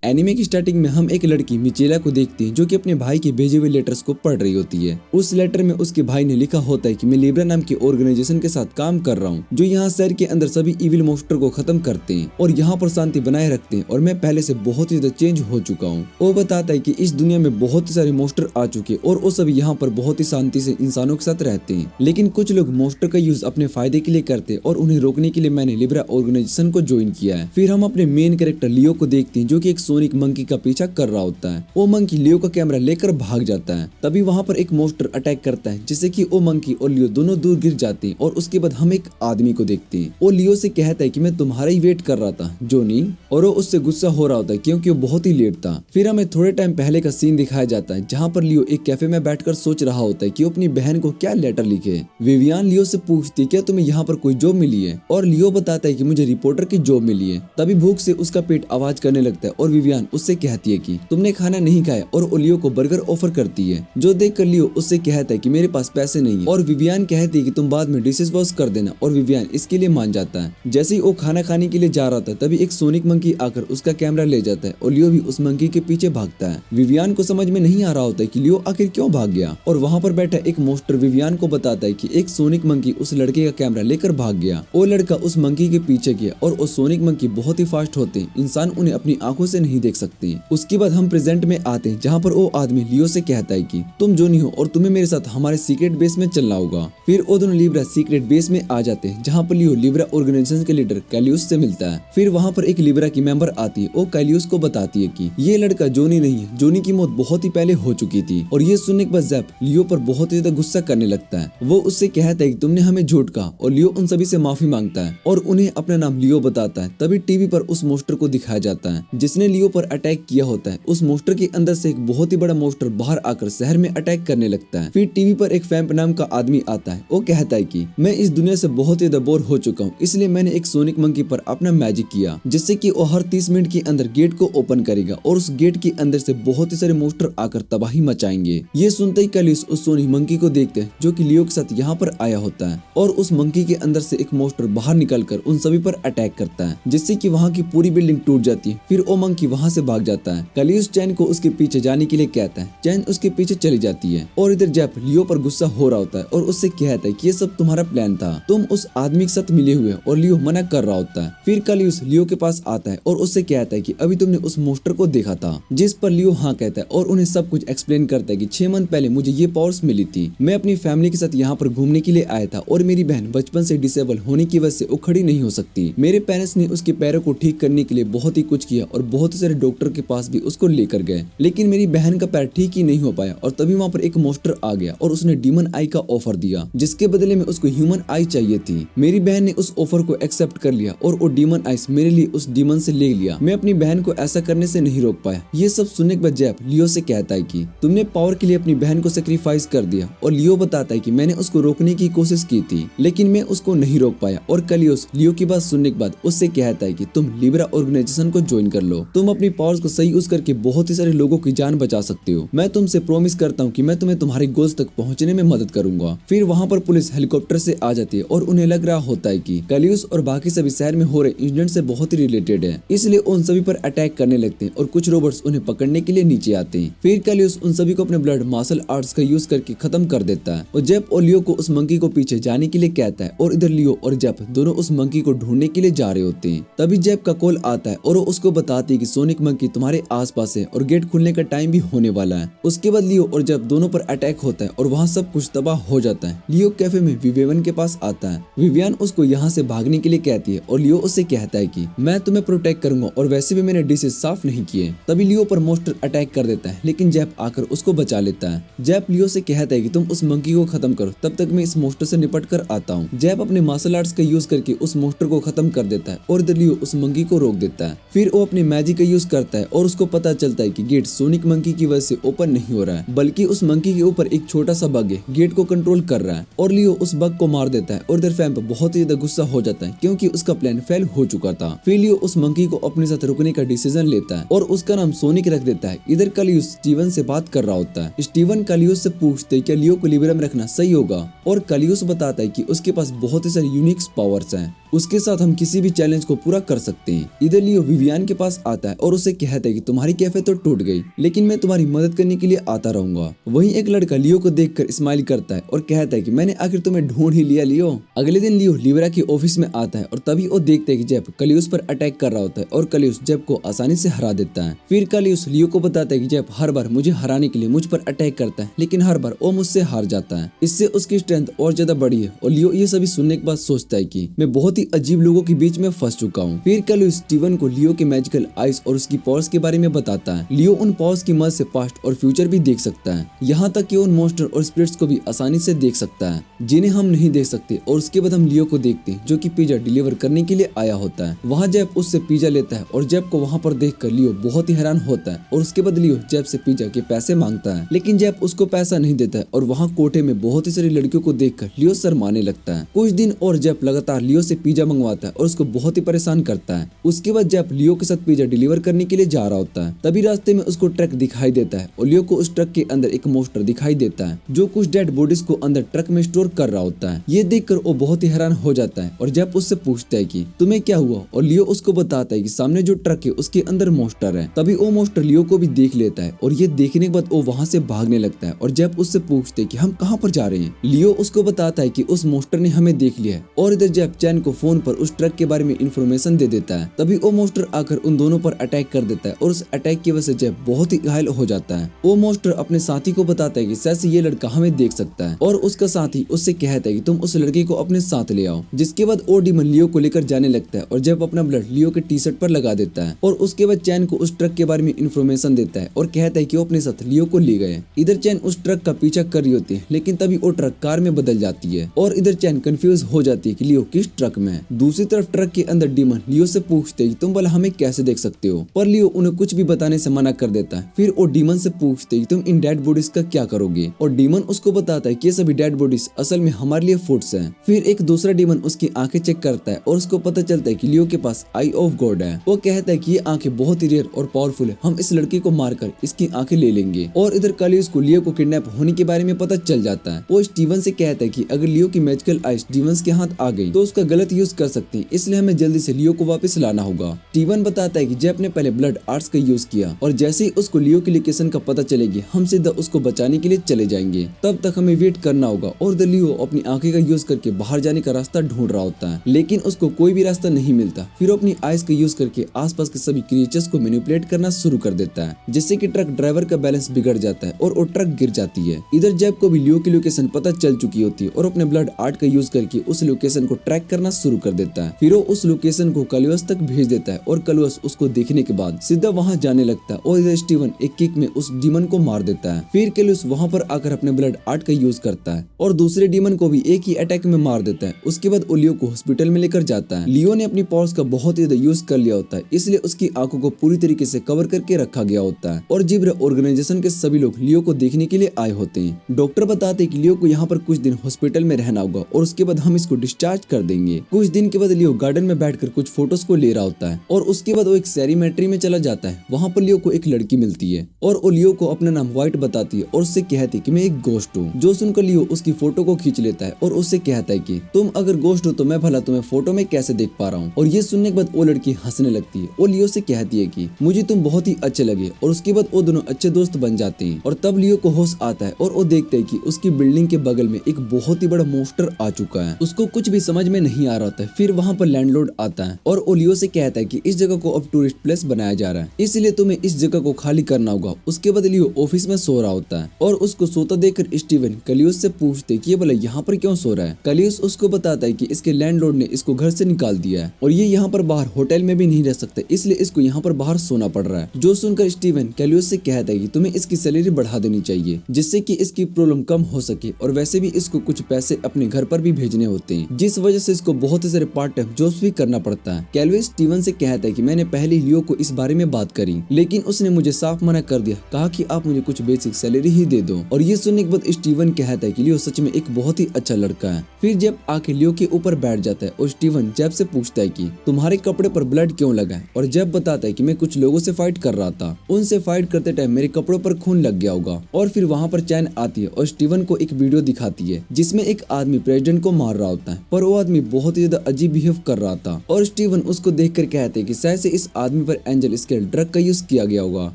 Anime की starting में हम एक लड़की मिचेला को देखते हैं जो कि अपने भाई के भेजे हुए लेटर्स को पढ़ रही होती है। उस लेटर में उसके भाई ने लिखा होता है कि मैं लिब्रा नाम की ऑर्गेनाइजेशन के साथ काम कर रहा हूँ जो यहाँ शहर के अंदर सभी इविल मॉन्स्टर को खत्म करते हैं और यहाँ पर शांति बनाए रखते हैं और मैं पहले से बहुत ही ज्यादा चेंज हो चुका हूँ। वो बताता है कि इस दुनिया में बहुत ही सारे मॉन्स्टर आ चुके और वो सभी यहाँ पर बहुत ही शांति से इंसानों के साथ रहते हैं, लेकिन कुछ लोग मॉन्स्टर का यूज अपने फायदे के लिए करते हैं और उन्हें रोकने के लिए मैंने लिब्रा ऑर्गेनाइजेशन को ज्वाइन किया है। फिर हम अपने मेन कैरेक्टर लियो को देखते हैं जो कि एक सोनिक मंकी का पीछा कर रहा होता है। वो मंकी लियो का कैमरा लेकर भाग जाता है। तभी वहाँ पर एक मॉन्स्टर अटैक करता है जिससे कि वो मंकी और लियो दोनों दूर गिर जाते हैं और उसके बाद हम एक आदमी को देखते हैं। वो लियो से कहता है कि मैं तुम्हारा ही वेट कर रहा था जोनी, और वो उससे गुस्सा हो रहा होता है क्योंकि वो बहुत ही लेट था। फिर हमें थोड़े टाइम पहले का सीन दिखाया जाता है जहाँ पर लियो एक कैफे में बैठकर सोच रहा होता है कि वो अपनी बहन को क्या लेटर लिखे। विवियान लियो से पूछती है क्या तुम्हें यहाँ पर कोई जॉब मिली है, और लियो बताता है कि मुझे रिपोर्टर की जॉब मिली है। तभी भूख से उसका पेट आवाज करने लगता है और विवियान उससे कहती है कि तुमने खाना नहीं खाया, और लियो को बर्गर ऑफर करती है जो देखकर लियो उससे कहता है कि मेरे पास पैसे नहीं है, और विवियान कहती है कि तुम बाद में डिशेस वॉश कर देना, और विवियान इसके लिए मान जाता है। जैसे ही वो खाना खाने के लिए जा रहा था तभी एक सोनिक मंकी आकर उसका कैमरा ले जाता है और लियो भी उस मंकी के पीछे भागता है। विवियान को समझ में नहीं आ रहा होता है कि लियो आखिर क्यों भाग गया, और वहाँ पर बैठा एक मॉन्स्टर विवियान को बताता है कि एक सोनिक मंकी उस लड़के का कैमरा लेकर भाग गया। वो लड़का उस मंकी के पीछे गया और वो सोनिक मंकी बहुत ही फास्ट होते हैं, इंसान उन्हें अपनी आंखों से नहीं देख सकते। उसके बाद हम प्रेजेंट में आते हैं जहाँ पर वो आदमी लियो से कहता है कि तुम जोनी हो और तुम्हें मेरे साथ हमारे सीक्रेट बेस में चलना होगा। फिर वो दोनों लिब्रा सीक्रेट बेस में आ जाते हैं जहाँ पर लियो लिब्रा ऑर्गेनाइजेशन के लीडर कैलियस से मिलता है। फिर वहाँ पर एक लिब्रा की मेंबर आती है, वो कैलियस को बताती है कि ये लड़का जोनी नहीं है, जोनी की मौत बहुत ही पहले हो चुकी थी। और ये सुनने के बाद जैप लियो पर बहुत ही ज्यादा गुस्सा करने लगता है। वो उससे कहता है कि तुमने हमें झूठ कहा, और लियो उन सभी से माफी मांगता है और उन्हें अपना नाम लियो बताता है। तभी टीवी पर उस मॉन्स्टर को दिखाया जाता है जिसने लियो पर अटैक किया होता है। उस मॉन्स्टर के अंदर से एक बहुत ही बड़ा मॉन्स्टर बाहर आकर शहर में अटैक करने लगता है। फिर टीवी पर एक फैम्प नाम का आदमी आता है। वो कहता है कि मैं इस दुनिया से बहुत ही ज्यादा बोर हो चुका हूँ, इसलिए मैंने एक सोनिक मंकी पर अपना मैजिक किया जिससे कि वो हर 30 मिनट के अंदर गेट को ओपन करेगा और उस गेट के अंदर से बहुत ही सारे मॉन्स्टर आकर तबाही मचाएंगे। ये सुनते ही कैलियस उस सोनिक मंकी को देखते हैं जो कि लियो के साथ यहाँ पर आया होता है, और उस मंकी के अंदर से एक मॉन्स्टर बाहर निकलकर उन सभी पर अटैक करता है जिससे कि वहाँ की पूरी बिल्डिंग टूट जाती है। फिर वो मंकी वहाँ से भाग जाता है। कैलियस चैन को उसके पीछे जाने के लिए कहता है। चैन उसके पीछे चली जाती है और इधर जैप लियो पर गुस्सा हो रहा होता है और उससे कहता है कि ये सब तुम्हारा प्लान था, तुम उस आदमी के साथ मिले हुए, और लियो मना कर रहा होता है। फिर कैलियस लियो के पास आता है और उससे कहता है कि अभी तुमने उस मॉन्स्टर को देखा था, जिस पर लियो हाँ कहता है और उन्हें सब कुछ एक्सप्लेन करता है कि 6 मंथ पहले मुझे ये पावर्स मिली थी। मैं अपनी फैमिली के साथ यहाँ पर घूमने के लिए आया था और मेरी बहन बचपन से डिसेबल होने की वजह से वो खड़ी नहीं हो सकती। मेरे पेरेंट्स ने उसके पैरों को ठीक करने के लिए बहुत ही कुछ किया और बहुत सारे डॉक्टर के पास भी उसको लेकर गए, लेकिन मेरी बहन का पैर ठीक ही नहीं हो पाया। और तभी वहाँ पर एक मॉन्स्टर आ गया और उसने डीमन आई का ऑफर दिया जिसके बदले में उसको ह्यूमन आई चाहिए थी। मेरी बहन ने उस ऑफर को एक्सेप्ट कर लिया और वो डीमन आइस मेरे लिए उस डीमन से ले लिया। मैं अपनी बहन को ऐसा करने से नहीं रोक पाया। ये सब सुनने के बाद जैप लियो से कहता है कि तुमने पावर के लिए अपनी बहन को सेक्रीफाइस कर दिया, और लियो बताता है कि मैंने उसको रोकने की कोशिश की थी लेकिन मैं उसको नहीं रोक पाया। और कैलियस लियो की बात सुनने के बाद उससे कहता है कि तुम लिब्रा ऑर्गेनाइजेशन को ज्वाइन कर लो, तुम अपनी पावर्स को सही यूज करके बहुत ही सारे लोगों की जान बचा सकते हो। मैं तुमसे प्रॉमिस करता हूँ कि मैं तुम्हें तुम्हारे गोल्स तक पहुँचने में मदद करूंगा। फिर वहाँ पर पुलिस हेलीकॉप्टर से आ जाती है और उन्हें लग रहा होता है कि कैलियस और बाकी सभी शहर में हो रहे इंसिडेंट से बहुत ही रिलेटेड है, इसलिए उन सभी पर अटैक करने लगते हैं और कुछ रोबोट्स उन्हें पकड़ने के लिए नीचे आते हैं। फिर कैलियस उन सभी को अपने ब्लड मार्शल आर्ट्स का यूज करके खत्म कर देता है और जेप और लियो को उस मंकी को पीछे जाने के लिए कहता है, और इधर लियो और जेप दोनों उस मंकी को ढूंढने के लिए जा रहे होते हैं। तभी जेप का कॉल आता है और वो उसको बताती है कि सोनिक मंकी तुम्हारे आसपास है और गेट खुलने का टाइम भी होने वाला है। उसके बाद लियो और जेप दोनों पर अटैक होता है और वहाँ सब कुछ तबाह हो जाता है। लियो कैफे में विवियन के पास आता है। विवियन उसको यहाँ से भागने के लिए कहती है और लियो उससे कहता है कि मैं तुम्हें प्रोटेक्ट करूंगा और वैसे भी मैंने डिशेस साफ नहीं किए। तभी लियो पर मॉन्स्टर अटैक कर देता है लेकिन जैप आकर उसको बचा लेता है। जैप लियो से कहता है कि तुम उस मंकी को खत्म करो, तब तक मैं इस मॉन्स्टर से निपट कर आता हूँ। जैप अपने मार्शल आर्ट्स का यूज करके उस मॉन्स्टर को खत्म कर देता है और इधर लियो उस मंकी को रोक देता है। फिर वो अपने मैजिक का यूज करता है और उसको पता चलता है कि गेट सोनिक मंकी की वजह से ओपन नहीं हो रहा है, बल्कि उस मंकी के ऊपर एक छोटा सा बग है गेट को कंट्रोल कर रहा है। और लियो उस बग को मार देता है और इधर फैम्प बहुत ही ज्यादा गुस्सा हो जाता है क्योंकि उसका प्लान फेल हो चुका था। फिर लियो उस मंकी को अपने साथ रुकने का डिसीजन लेता है और उसका नाम सोनिक रख देता है। इधर कैलियस स्टीवन से बात कर रहा होता है। स्टीवन कैलियस से पूछते हैं क्या लियो को लिब्रा में रखना सही होगा, और कैलियस बताता है कि उसके पास बहुत ही सारी यूनिक पावर्स हैं उसके साथ हम किसी भी चैलेंज को पूरा कर सकते हैं। इधर लियो विवियन के पास आता है और उसे कहता है कि तुम्हारी कैफे तो टूट गई, लेकिन मैं तुम्हारी मदद करने के लिए आता रहूंगा। वहीं एक लड़का लियो को देखकर स्माइल करता है और कहता है कि मैंने आखिर तुम्हें ढूंढ ही लिया लियो। अगले दिन लियो लिब्रा के ऑफिस में आता है और तभी वो देखता है कि जेफ कलियुस पर अटैक कर रहा होता है और कलियुस जेफ को आसानी से हरा देता है। फिर कलियुस लियो को बताता है कि जेफ हर बार मुझे हराने के लिए मुझ पर अटैक करता है, लेकिन हर बार वो मुझसे हार जाता है। इससे उसकी स्ट्रेंथ और ज्यादा बढ़ी है और लियो ये सभी सुनने के बाद सोचता है कि मैं बहुत ही अजीब लोगों के बीच में फंस चुका हूँ। फिर कलियुस स्टीवन को लियो के मैजिकल आइस और उसकी पावर्स के बारे में बताता है। लियो उन पावर्स की मदद से पास्ट और फ्यूचर भी देख सकता है, यहाँ तक कि उन मॉन्स्टर और स्पिरिट्स को भी आसानी से देख सकता है जिन्हें हम नहीं देख सकते। और उसके बाद हम लियो को देखते हैं जो कि पिज्जा डिलीवर करने के लिए आया होता है। वहाँ जेफ उससे पिज्जा लेता है और जेफ को वहाँ पर देखकर लियो बहुत ही हैरान होता है और उसके बाद लियो जेफ से पिज्जा के पैसे मांगता है, लेकिन जेफ उसको पैसा नहीं देता है और वहाँ कोठे में बहुत ही सारी लड़कियों को देखकर लियो शर्माने लगता है। कुछ दिन और जेफ लगातार लियो से पिज्जा मंगवाता है और उसको बहुत ही परेशान करता है। उसके बाद जेफ लियो के साथ पिज्जा डिलीवर करने के लिए जा रहा होता है। तभी रास्ते में उसको ट्रक दिखाई देता है और लियो को उस ट्रक के अंदर एक मॉन्स्टर दिखाई देता है जो कुछ डेड बॉडीज को अंदर ट्रक में स्टोर कर रहा होता है। ये देखकर वो बहुत ही हैरान हो जाता है और जेफ उससे पूछता है कि तुम्हें क्या हुआ, और लियो उसको बताता है कि सामने जो ट्रक है उसके अंदर मॉन्स्टर है। तभी वो मॉन्स्टर लियो को भी देख लेता है और ये देखने के बाद वो वहाँ से भागने लगता है और जेफ उससे पूछते हैं कि हम कहाँ पर जा रहे हैं। लियो उसको बताता है कि उस मॉन्स्टर ने हमें देख लिया है और इधर जेफ चैन को फोन पर उस ट्रक के बारे में इंफॉर्मेशन दे देता है। तभी वो मॉन्स्टर आकर उन दोनों पर अटैक कर देता है और उस अटैक की वजह से जेफ बहुत ही घायल हो जाता है। वो मॉन्स्टर अपने साथी को बताता है कि शायद ये लड़का हमें देख सकता है और उसका साथी उससे कहता है कि तुम उस लड़के को अपने साथ ले आओ। जिसके बाद वो डीमन लियो को लेकर जाने लगता है और जेफ अपना ब्लड लियो के टी शर्ट पर लगा देता है और उसके बाद चैन को उस ट्रक के बारे में इंफॉर्मेशन देता है और कहता है कि वो अपने साथ लियो को ले गए। इधर चैन उस ट्रक का पीछा कर रही होती है, लेकिन तभी वो ट्रक कार में बदल जाती है और इधर चैन कंफ्यूज हो जाती है कि लियो किस ट्रक में है। दूसरी तरफ ट्रक के अंदर डीमन लियो से पूछते हैं कि तुम भला हमें कैसे देख सकते हो, पर लियो उन्हें कुछ भी बताने से मना कर देता है। फिर वो डीमन से पूछते हैं कि तुम इन डेड बॉडीज का क्या करोगे, और डीमन उसको बताता है कि ये सभी डेड बॉडीज असल में हमारे लिए फूड्स हैं। फिर एक दूसरा डीमन उसकी आंखें चेक करता है और उसको पता चलता है कि लियो के पास आई ऑफ गॉड है। वो कहता है कि ये आंखें बहुत ही रेयर और पावरफुल है, हम इस लड़के को मारकर इसकी आंखें ले लेंगे। और इधर कलियुस को लियो को किडनैप होने के बारे में पता चल जाता है। वो स्टीवन से कहता है कि अगर लियो की मैजिकल आइस स्टीवन के हाथ आ गई तो उसका गलत यूज कर सकते हैं, इसलिए हमें जल्दी से लियो को वापस लाना होगा। स्टीवन बताता है कि जेफ ने पहले ब्लड आर्ट्स का यूज किया और जैसे ही उसको लियो की लोकेशन का पता चलेगी हम सीधा उसको बचाने के लिए चले जाएंगे। तब तक हमें वेट करना होगा। और द लियो अपनी आंखें का यूज करके बाहर जाने का रास्ता ढूंढ रहा होता है, लेकिन उसको कोई भी रास्ता नहीं मिलता। फिर अपनी आइस का यूज करके आसपास के सभी क्रिएचर्स को मैनिपुलेट करना शुरू कर देता है, जिससे कि ट्रक ड्राइवर का बैलेंस बिगड़ जाता है और वो ट्रक गिर जाती है। इधर जेफ को भी लियो की लोकेशन पता चल चुकी होती है और अपने ब्लड आर्ट का यूज करके उस लोकेशन को ट्रैक करना शुरू कर देता है। फिर वो उस लोकेशन को कलियुस तक भेज देता है और कलियुस उसको देखने के बाद सीधा वहां जाने लगता है और इधर स्टीवन एक किक में उस डीमन को मार देता है। फिर कलियुस वहां पर आकर अपने ब्लड आर्ट का यूज करता है और दूसरे डीमन को भी एक ही अटैक में मार देता है। उसके बाद वो लियो को हॉस्पिटल में लेकर जाता है। लियो ने अपनी पावर्स का बहुत ही ज्यादा यूज कर लिया होता है, इसलिए उसकी आंखों को पूरी तरीके से कवर करके रखा गया होता है और जिब्रा ऑर्गेनाइजेशन के सभी लोग लियो को देखने के लिए आए होते हैं। डॉक्टर बताते हैं कि लियो को यहाँ पर कुछ दिन हॉस्पिटल में रहना होगा और उसके बाद हम इसको डिस्चार्ज कर देंगे। कुछ दिन के बाद लियो गार्डन में बैठकर कुछ फोटोज को ले रहा होता है और उसके बाद वो एक सेरेमनी में चला जाता है। वहाँ पर लियो को एक लड़की मिलती है और वो लियो को अपना नाम व्हाइट बताती है और उससे कहती है कि मैं एक गोस्ट हूँ। जो सुनकर लियो उसकी फोटो को खींच लेता है और उससे कहता है कि तुम अगर गोस्ट हो तो मैं भला तुम्हें फोटो में कैसे देख पा रहा हूँ। और ये सुनने के बाद वो लड़की हंसने लगती है और लियो से कहती है कि मुझे तुम बहुत ही अच्छे लगे। और उसके बाद वो दोनों अच्छे दोस्त बन जाते हैं और तब लियो को होश आता है और वो देखते है कि उसकी बिल्डिंग के बगल में एक बहुत ही बड़ा मॉन्स्टर आ चुका है। उसको कुछ भी समझ में नहीं आ रहा होता है। फिर वहाँ पर लैंडलॉर्ड आता है और वो लियो से कहता है कि इस जगह को अब टूरिस्ट प्लेस बनाया जा रहा है, इसलिए तुम्हें इस जगह को खाली करना होगा। उसके बाद लियो ऑफिस में सो रहा होता है और उसको सोता देखकर स्टीवन कलियुस से पूछते कि ये भला यहाँ पर क्यों सो रहा है। कलियुस उसको बताता है कि इसके लैंडलॉर्ड ने इसको घर से निकाल दिया है और ये यहाँ पर बाहर होटल में भी नहीं रह सकता, इसलिए इसको यहाँ पर बाहर सोना पड़ रहा है। जो सुनकर स्टीवन कलियुस से कहता है कि तुम्हें इसकी सैलरी बढ़ा देनी चाहिए जिससे कि इसकी प्रॉब्लम कम हो सके, और वैसे भी इसको कुछ पैसे अपने घर पर भी भेजने होते हैं, जिस वजह से इसको बहुत सारे पार्ट टाइम जॉब्स भी करना पड़ता है। कैलवे स्टीवन से कहता है कि मैंने पहले लियो को इस बारे में बात करी, लेकिन उसने मुझे साफ मना कर दिया, कहा कि आप मुझे कुछ बेसिक सैलरी ही दे दो। और ये सुनने के बाद स्टीवन कहता है कि लियो सच में एक बहुत ही अच्छा लड़का है। फिर जब आके लियो के ऊपर बैठ जाता है और स्टीवन जेब से पूछता है कि तुम्हारे कपड़े पर ब्लड क्यों लगा है, और जेब बताता है कि मैं कुछ लोगों से फाइट कर रहा था, उनसे फाइट करते टाइम मेरे कपड़ों पर खून लग गया होगा। और फिर वहाँ पर चैन आती है और स्टीवन को एक वीडियो दिखाती है जिसमें एक आदमी प्रेसिडेंट को मार रहा होता है, पर वो आदमी बहुत ही ज्यादा अजीब बिहेव कर रहा था और स्टीवन उसको देखकर कहते कि शायद से इस आदमी पर एंजल स्केल ड्रग का यूज किया गया होगा।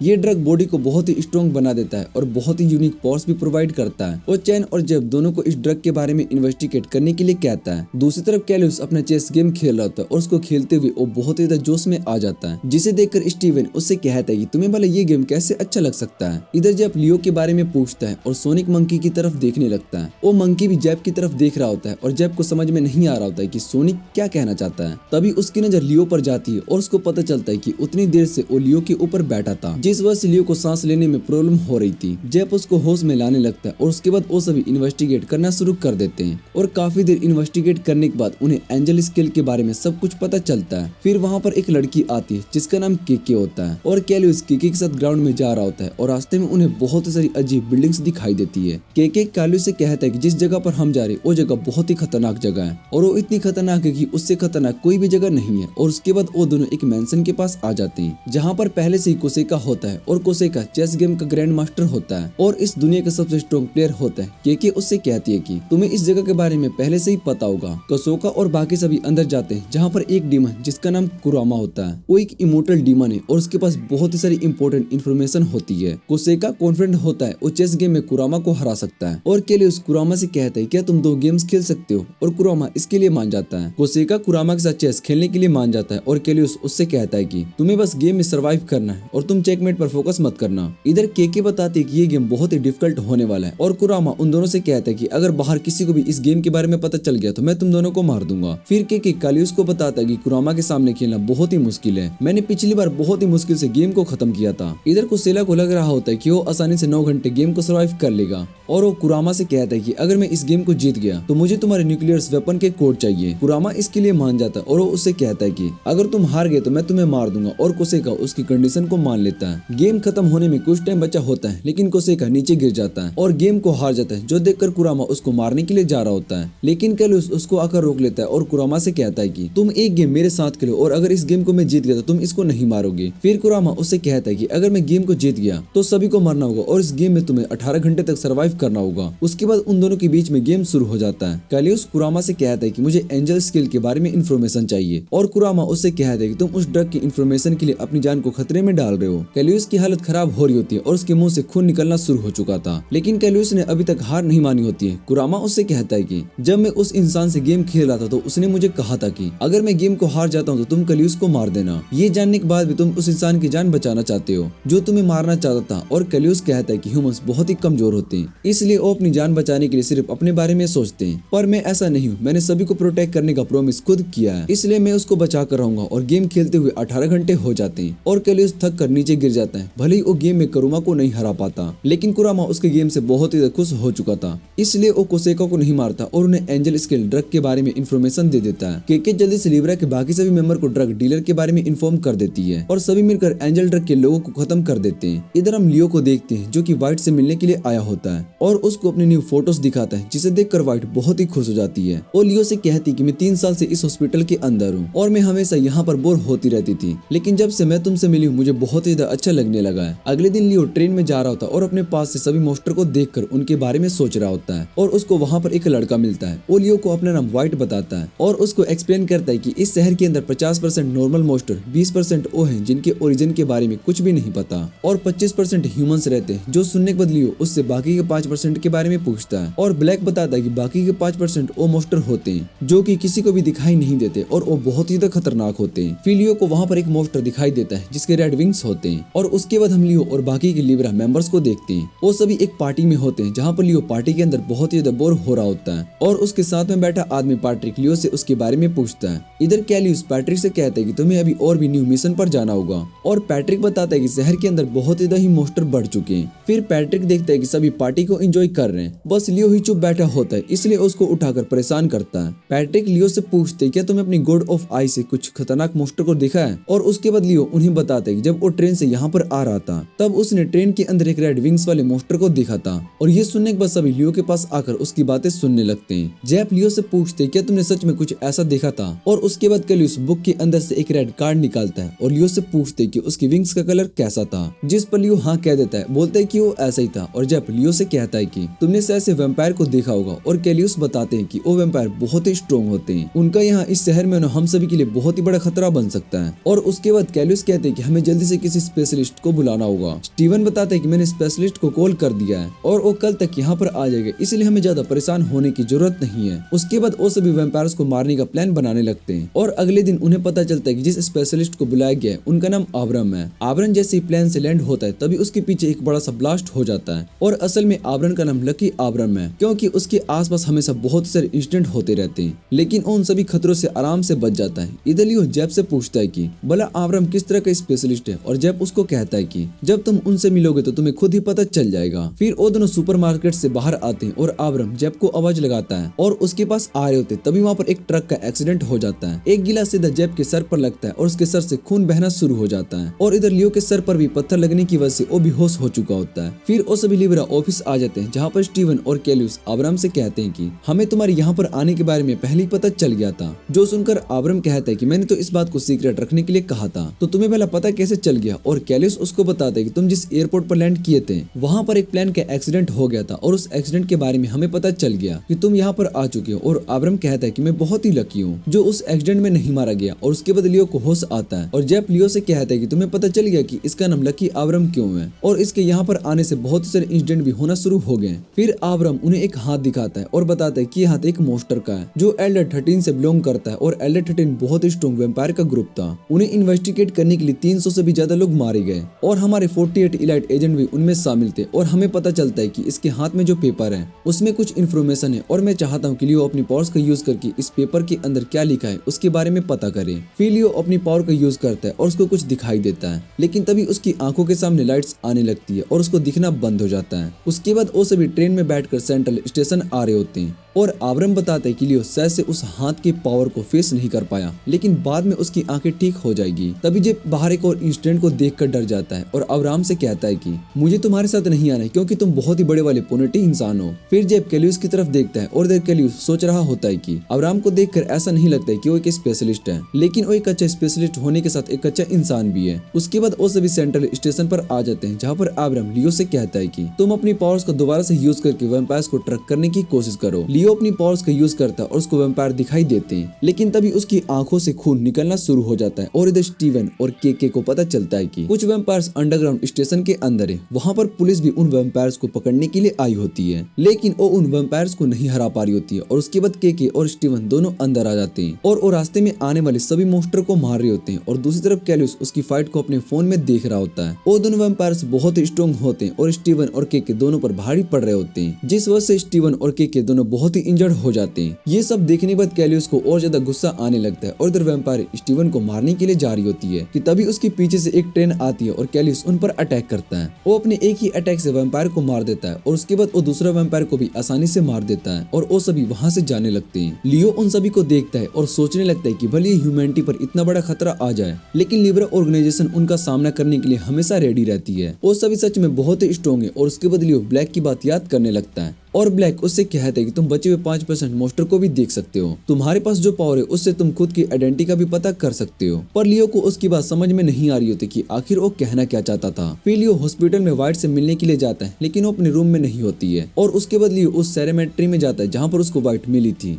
ये ड्रग बॉडी को बहुत ही स्ट्रॉन्ग बना देता है और बहुत ही यूनिक पावर्स भी प्रोवाइड करता है। और चैन और जेफ दोनों को इस ड्रग के बारे में इन्वेस्टिगेट करने के लिए कहता है। दूसरी तरफ कैलियस अपना चेस गेम खेल रहा था और उसको खेलते हुए वो बहुत ही ज्यादा जोश में आ जाता है, जिसे देखकर स्टीवन उससे कहता है कि तुम्हें भला ये गेम कैसे अच्छा लग सकता है। इधर जेफ लियो के बारे में पूछता है और सोनिक मंकी की तरफ देखने लगता है। वो मंकी भी जेफ की तरफ देख रहा होता है और जेफ को समझ में नहीं आ रहा होता है कि सोनिक क्या कहना चाहता है। तभी उसकी नजर लियो पर जाती है और उसको पता चलता है कि उतनी देर से वो लियो के ऊपर बैठा था, जिस वजह से लियो को सांस लेने में प्रॉब्लम हो रही थी। जेफ उसको होश में लाने लगता है और उसके बाद वो सभी इन्वेस्टिगेट करना शुरू कर देते हैं और काफी देर इन्वेस्टिगेट करने के बाद उन्हें एंजल स्केल के बारे में सब कुछ पता चलता है। फिर वहाँ पर एक लड़की आती है जिसका नाम केके होता है और कैलियस केके के साथ ग्राउंड में जा रहा होता है और रास्ते में उन्हें बहुत सारी अजीब बिल्डिंग्स दिखाई देती है। केके कैलियस से कहता है कि जिस जगह पर हम जा रहे वो जगह बहुत ही खतरनाक जगह है और वो इतनी खतरनाक है कि उससे खतरनाक कोई भी जगह नहीं है। और उसके बाद वो दोनों एक मैंशन के पास आ जाते हैं जहाँ पर पहले से ही कोसेका होता है और कोसेका चेस गेम का ग्रैंड मास्टर होता है और इस दुनिया का सबसे स्ट्रॉन्ग प्लेयर होता है। केके उससे कहती है कि तुम्हें इस जगह के बारे में पहले से ही पता होगा। कोसेका और बाकी सभी अंदर जाते हैं जहाँ पर एक डीमन जिसका नाम कुरामा होता है, वो एक इमोर्टल डीमन है और उसके पास बहुत ही सारी इंपॉर्टेंट इन्फॉर्मेशन होती है। कोसेका कॉन्फिडेंट होता है वो चेस गेम में कुरामा को हरा सकता है और कैलियस कुरामा से कहता है क्या तुम 2 गेम्स खेल सकते हो और कुरामा इसके लिए मान जाता है। कोसेका कुरामा के साथ चेस खेलने के लिए मान जाता है और कैलियस उससे कहता है कि तुम्हें बस गेम में सर्वाइव करना है और तुम चेकमेट पर फोकस मत करना। इधर केके बताती है कि ये गेम बहुत ही डिफिकल्ट होने वाला है और कुरामा उन दोनों से कहता है कि अगर बाहर किसी को भी इस गेम के बारे में पता चल गया तो मैं तुम दोनों को मार दूंगा। फिर केके कैलियस को बताता है कि कुरामा के सामने खेलना बहुत ही मुश्किल है, मैंने पिछली बार बहुत ही मुश्किल से गेम को खत्म किया था। इधर कोसेला को लग रहा होता है कि वो आसानी से 9 घंटे गेम को सर्वाइव कर लेगा और वो कुरामा से कहता है कि अगर मैं इस गेम को जीत गया तो मुझे तुम्हारे न्यूक्लियर वेपन के कोड चाहिए। कुरामा इसके लिए मान जाता है और वो उससे कहता है कि अगर तुम हार गए तो मैं तुम्हें मार दूंगा और कोसेका उसकी कंडीशन को मान लेता है। गेम खत्म होने में कुछ टाइम बचा होता है लेकिन कोसेका नीचे गिर जाता है और गेम को हार जाता है, जो देखकर कुरामा उसको मारने के लिए जा रहा होता है लेकिन कैलियस उसको आकर रोक लेता है और कुरामा से कहता है कि तुम एक गेम मेरे साथ खेलो और अगर इस गेम को मैं जीत गया तो तुम इसको नहीं मारोगे। फिर कुरामा उससे कहता है कि अगर मैं गेम को जीत गया तो सभी को मरना होगा और इस गेम में तुम्हें 18 घंटे तक सर्वाइव करना होगा। उसके बाद उन दोनों के बीच में गेम शुरू हो जाता है। कैलियस कुरामा से कहता है कि मुझे एंजल स्केल के बारे में इन्फॉर्मेशन चाहिए और कुरामा उससे कहता है कि तुम उस ड्रग की इन्फॉर्मेशन के लिए अपनी जान को खतरे में डाल रहे हो। कैलियस की हालत खराब हो रही होती है और उसके मुंह से खून निकलना शुरू हो चुका था लेकिन कैलियस ने अभी तक हार नहीं मानी होती है। कुरामा उससे कहता है कि जब मैं उस इंसान से गेम खेल रहा था तो उसने मुझे कहा था कि अगर मैं गेम को हार जाता हूँ तो तुम कैलियस को मार देना। ये जानने के बाद भी तुम उस इंसान की जान बचाना चाहते हो जो तुम्हें मारना चाहता था। और कैलियस कहता है कि ह्यूमंस बहुत ही कमजोर होते हैं इसलिए वो अपनी जान बचाने के लिए सिर्फ अपने बारे में सोचते हैं, पर मैं ऐसा नहीं हूँ। मैंने सभी को प्रोटेक्ट करने का प्रॉमिस खुद किया है इसलिए मैं उसको बचा कर रहूंगा। और गेम खेलते हुए 18 घंटे हो जाते हैं और कैलियस थक कर नीचे गिर जाता है। भले ही वो गेम में कुरामा को नहीं हरा पाता लेकिन कुरामा उसके गेम से बहुत ही खुश हो चुका था इसलिए वो कोसेका को नहीं मारता और उन्हें एंजल स्केल ड्रग के बारे में इन्फॉर्मेशन दे देता है। केके जल्दी से लिब्रा के बाकी सभी मेंबर को ड्रग डीलर के बारे में इन्फॉर्म कर देती है और सभी मिलकर एंजल ड्रग के लोगों को खत्म कर देते हैं। इधर हम लियो को देखते हैं जो कि व्हाइट से मिलने के लिए आया होता है और उसको अपनी न्यू फोटोज दिखाता है जिसे देखकर व्हाइट बहुत ही खुश हो जाती है और लियो से कहती है कि मैं 3 साल से इस हॉस्पिटल के अंदर हूँ और मैं हमेशा यहाँ पर बोर होती रहती थी लेकिन जब से मैं तुमसे मिली हूँ मुझे बहुत ही अच्छा लगने लगा है। अगले दिन लियो ट्रेन में जा रहा होता है और अपने पास से सभी मॉन्स्टर को देखकर उनके बारे में सोच रहा होता है और उसको वहाँ पर एक लड़का मिलता है। वो लियो को अपना नाम व्हाइट बताता है और उसको एक्सप्लेन करता है कि इस शहर के अंदर 50% नॉर्मल मॉन्स्टर, 20% वो हैं जिनके ओरिजिन के बारे में कुछ भी नहीं पता और 25% ह्यूमंस रहते हैं। जो सुनने के बाद लियो उससे बाकी के 5% के बारे में पूछता है और ब्लैक बताता है कि बाकी के 5% वो मॉन्स्टर होते हैं जो कि किसी को भी दिखाई नहीं देते और वो बहुत ही खतरनाक होते हैं। फिर लियो को वहाँ पर एक मॉन्स्टर दिखाई देता है जिसके रेड विंग्स होते हैं और उसके बाद हम लियो और बाकी के लिब्रा मेंबर्स को देखते हैं। वो सभी एक पार्टी में होते हैं जहाँ पर लियो पार्टी के अंदर बहुत ही ज्यादा बोर हो रहा होता है और उसके साथ में बैठा आदमी पैट्रिक लियो से उसके बारे में पूछता है। इधर कैलियस पैट्रिक से कहता है कि तुम्हें अभी और भी न्यू मिशन पर जाना होगा और पैट्रिक बताता है कि शहर के अंदर बहुत ही ज्यादा मॉन्स्टर बढ़ चुके हैं। फिर पैट्रिक देखता है कि सभी पार्टी को एंजॉय कर रहे हैं, बस लियो ही चुप बैठा होता है इसलिए उसको उठाकर परेशान करता है। पैट्रिक लियो से पूछते क्या तुम्हें अपनी गॉड ऑफ आई से कुछ खतरनाक मॉन्स्टर को देखा है और उसके बाद लियो उन्हें बताता है कि जब वो ट्रेन से यहाँ पर आ रहा था तब उसने ट्रेन के अंदर एक रेड विंग्स वाले मॉन्स्टर को देखा था और ये सुनने के बाद सभी लियो के पास आकर उसकी बातें सुनने लगते हैं। जैप लियो से पूछते क्या तुमने सच में कुछ ऐसा देखा था और उसके बाद कैलियस बुक के अंदर से एक रेड कार्ड निकालता है और लियो से पूछते कि उसकी विंग्स का कलर कैसा था, जिस पर लियो हाँ कह देता है, बोलता है कि वो ऐसा ही था। और जैप लियो से कहता है कि तुमने शायद से वैम्पायर को देखा होगा और कैलियस बताते हैं कि वो वैम्पायर बहुत ही स्ट्रॉन्ग स्ट्रॉन्ग होते हैं। उनका यहाँ इस शहर में हम सभी के लिए बहुत ही बड़ा खतरा बन सकता है। और उसके बाद कैलियस कहते हैं कि हमें जल्दी से किसी स्पेशलिस्ट को बुलाना होगा। स्टीवन बताता है कि मैंने स्पेशलिस्ट को कॉल कर दिया है और वो कल तक यहाँ पर आ जाएगा, इसलिए हमें ज्यादा परेशान होने की जरूरत नहीं है। उसके बाद वो सभी वैम्पायर्स को मारने का प्लान बनाने लगते हैं और अगले दिन उन्हें पता चलता है कि जिस स्पेशलिस्ट को बुलाया गया है उनका नाम आब्रम है। आब्रम जैसे ही प्लेन से लैंड होता है तभी उसके पीछे एक बड़ा सा ब्लास्ट हो जाता है और असल में आब्रम का नाम लकी आब्रम है, क्योंकि उसके आसपास हमेशा बहुत सारे इंसिडेंट होते रहते हैं, लेकिन उन सभी खतरों से आराम से बच जाता है। इधर लियो जैब से पूछता है कि भला आब्रम किस तरह का स्पेशलिस्ट है और जैब उसको कहता है कि जब तुम उनसे मिलोगे तो तुम्हें खुद ही पता चल जाएगा। फिर वो दोनों सुपरमार्केट से बाहर आते हैं और आब्रम जैब को आवाज लगाता है और उसके पास आ रहे होते तभी वहाँ पर एक ट्रक का एक्सीडेंट हो जाता है। एक गिलास सीधा जैब के सर पर लगता है और उसके सर से खून बहना शुरू हो जाता है और इधर लियो के सर पर भी पत्थर लगने की वजह से वो बेहोश हो चुका होता है। फिर वो सभी लिब्रा ऑफिस आ जाते हैं जहाँ पर स्टीवन और कैलियस आब्रम से कहते हैं कि हमें तुम्हारे यहाँ पर आने के बारे में पहले ही पता चल गया था। जो सुनकर आब्रम कहता है कि मैंने तो इस बात को सीक्रेट रखने के लिए कहा था, तो तुम्हें पहला पता कैसे चल गया। और कैलियस उसको बताता है कि तुम जिस एयरपोर्ट पर लैंड किए थे वहाँ पर एक प्लेन का एक्सीडेंट हो गया था और उस एक्सीडेंट के बारे में हमें पता चल गया कि तुम यहाँ पर आ चुके हो। और आब्रम कहता है कि मैं बहुत ही लकी हूँ जो उस एक्सीडेंट में नहीं मारा गया। और उसके बाद लियो को होश आता है और जैब लियो से कहता है कि तुम्हें पता चल गया कि इसका नाम लकी आब्रम क्यों है और इसके यहाँ पर आने से बहुत सारे इंसिडेंट भी होना शुरू हो गए। फिर आब्रम उन्हें एक हाथ दिखाता है और बताता है कि हाथ एक मॉन्स्टर का है जो एल्डर 13 से बिलोंग करता है और एल्डर 13 बहुत ही स्ट्रॉन्ग वैम्पायर का ग्रुप था। उन्हें इन्वेस्टिगेट करने के लिए 300 से भी ज्यादा लोग मारे गए और हमारे 48 इलाइट एजेंट भी उनमें शामिल थे। और हमें पता चलता है कि इसके हाथ में जो पेपर है उसमें कुछ इन्फॉर्मेशन है और मैं चाहता हूँ कि लियो अपनी पावर्स का यूज करके इस पेपर के अंदर क्या लिखा है उसके बारे में पता करे। फिर लियो अपनी पावर का यूज करता है और उसको कुछ दिखाई देता है, लेकिन तभी उसकी आंखों के सामने लाइट्स आने लगती है और उसको दिखना बंद हो जाता है। उसके बाद वो सभी ट्रेन में बैठकर सेंट्रल स्टेशन आ रहे होते हैं और आब्रम बताता है कि लियो शायद से उस हाथ के पावर को फेस नहीं कर पाया, लेकिन बाद में उसकी आंखें ठीक हो जाएगी। तभी जेब बाहर एक और इंसिडेंट को देखकर डर जाता है और आब्रम से कहता है कि मुझे तुम्हारे साथ नहीं आना है क्योंकि तुम बहुत ही बड़े वाले पोनेटी इंसान हो। फिर जेब कैलियस की तरफ देखता है और कैलियस सोच रहा होता है कि आब्रम को देखकर ऐसा नहीं लगता है कि वो एक स्पेशलिस्ट है, लेकिन वो एक अच्छा स्पेशलिस्ट होने के साथ एक अच्छा इंसान भी है। उसके बाद वो सभी सेंट्रल स्टेशन पर आ जाते हैं जहाँ पर आब्रम लियो से कहता है कि तुम अपनी पावर्स को दोबारा से यूज करके वैम्पायर्स को ट्रैक करने की कोशिश करो। लियो अपनी पावर्स का यूज करता है और उसको वैम्पायर दिखाई देते हैं, लेकिन तभी उसकी आंखों से खून निकलना शुरू हो जाता है और इधर स्टीवन और केके को पता चलता है कि कुछ वैम्पायर्स अंडरग्राउंड स्टेशन के अंदर है। वहाँ पर पुलिस भी उन वैम्पायर्स को पकड़ने के लिए आई होती है, लेकिन वो उन वैम्पायर्स को नहीं हरा पा रही होती है। और उसके बाद केके और स्टीवन दोनों अंदर आ जाते हैं और वो रास्ते में आने वाले सभी मॉन्स्टर को मार रहे होते हैं और दूसरी तरफ कैलियस उसकी फाइट को अपने फोन में देख रहा होता है। वो दोनों वैम्पायर्स बहुत ही स्ट्रॉन्ग होते हैं और स्टीवन और केके दोनों पर भारी पड़ रहे होते हैं, जिस वजह से स्टीवन और केके दोनों बहुत ही इंजर्ड हो जाते हैं। ये सब देखने के बाद कैलियस को और ज्यादा गुस्सा आने लगता है और इधर वैम्पायर स्टीवन को मारने के लिए जा रही होती है कि तभी उसके पीछे से एक ट्रेन आती है और कैलियस उन पर अटैक करता है। वो अपने एक ही अटैक से वैम्पायर को मार देता है और उसके बाद वो दूसरा वैम्पायर को भी आसानी से मार देता है और वो सभी वहाँ से जाने लगते हैं। लियो उन सभी को देखता है और सोचने लगता है कि भले ह्यूमैनिटी पर इतना बड़ा खतरा आ जाए, लेकिन लिब्रा ऑर्गेनाइजेशन उनका सामना करने के लिए हमेशा रेडी रहती है। वो सभी सच में बहुत ही स्ट्रॉन्ग है और उसके बाद लियो ब्लैक की बात याद करने लगता है और ब्लैक उससे कहता है कि तुम बचे हुए 5% मॉन्स्टर को भी देख सकते हो, तुम्हारे पास जो पावर है उससे तुम खुद की आइडेंटिटी का भी पता कर सकते हो। पर लियो को उसकी बात समझ में नहीं आ रही होती कि आखिर वो कहना क्या चाहता था। फिर लियो हॉस्पिटल में वाइट से मिलने के लिए जाता है, लेकिन वो अपने रूम में नहीं होती है और उसके बाद लियो उस सेरेमनी में जाता है जहाँ पर उसको वाइट मिली थी।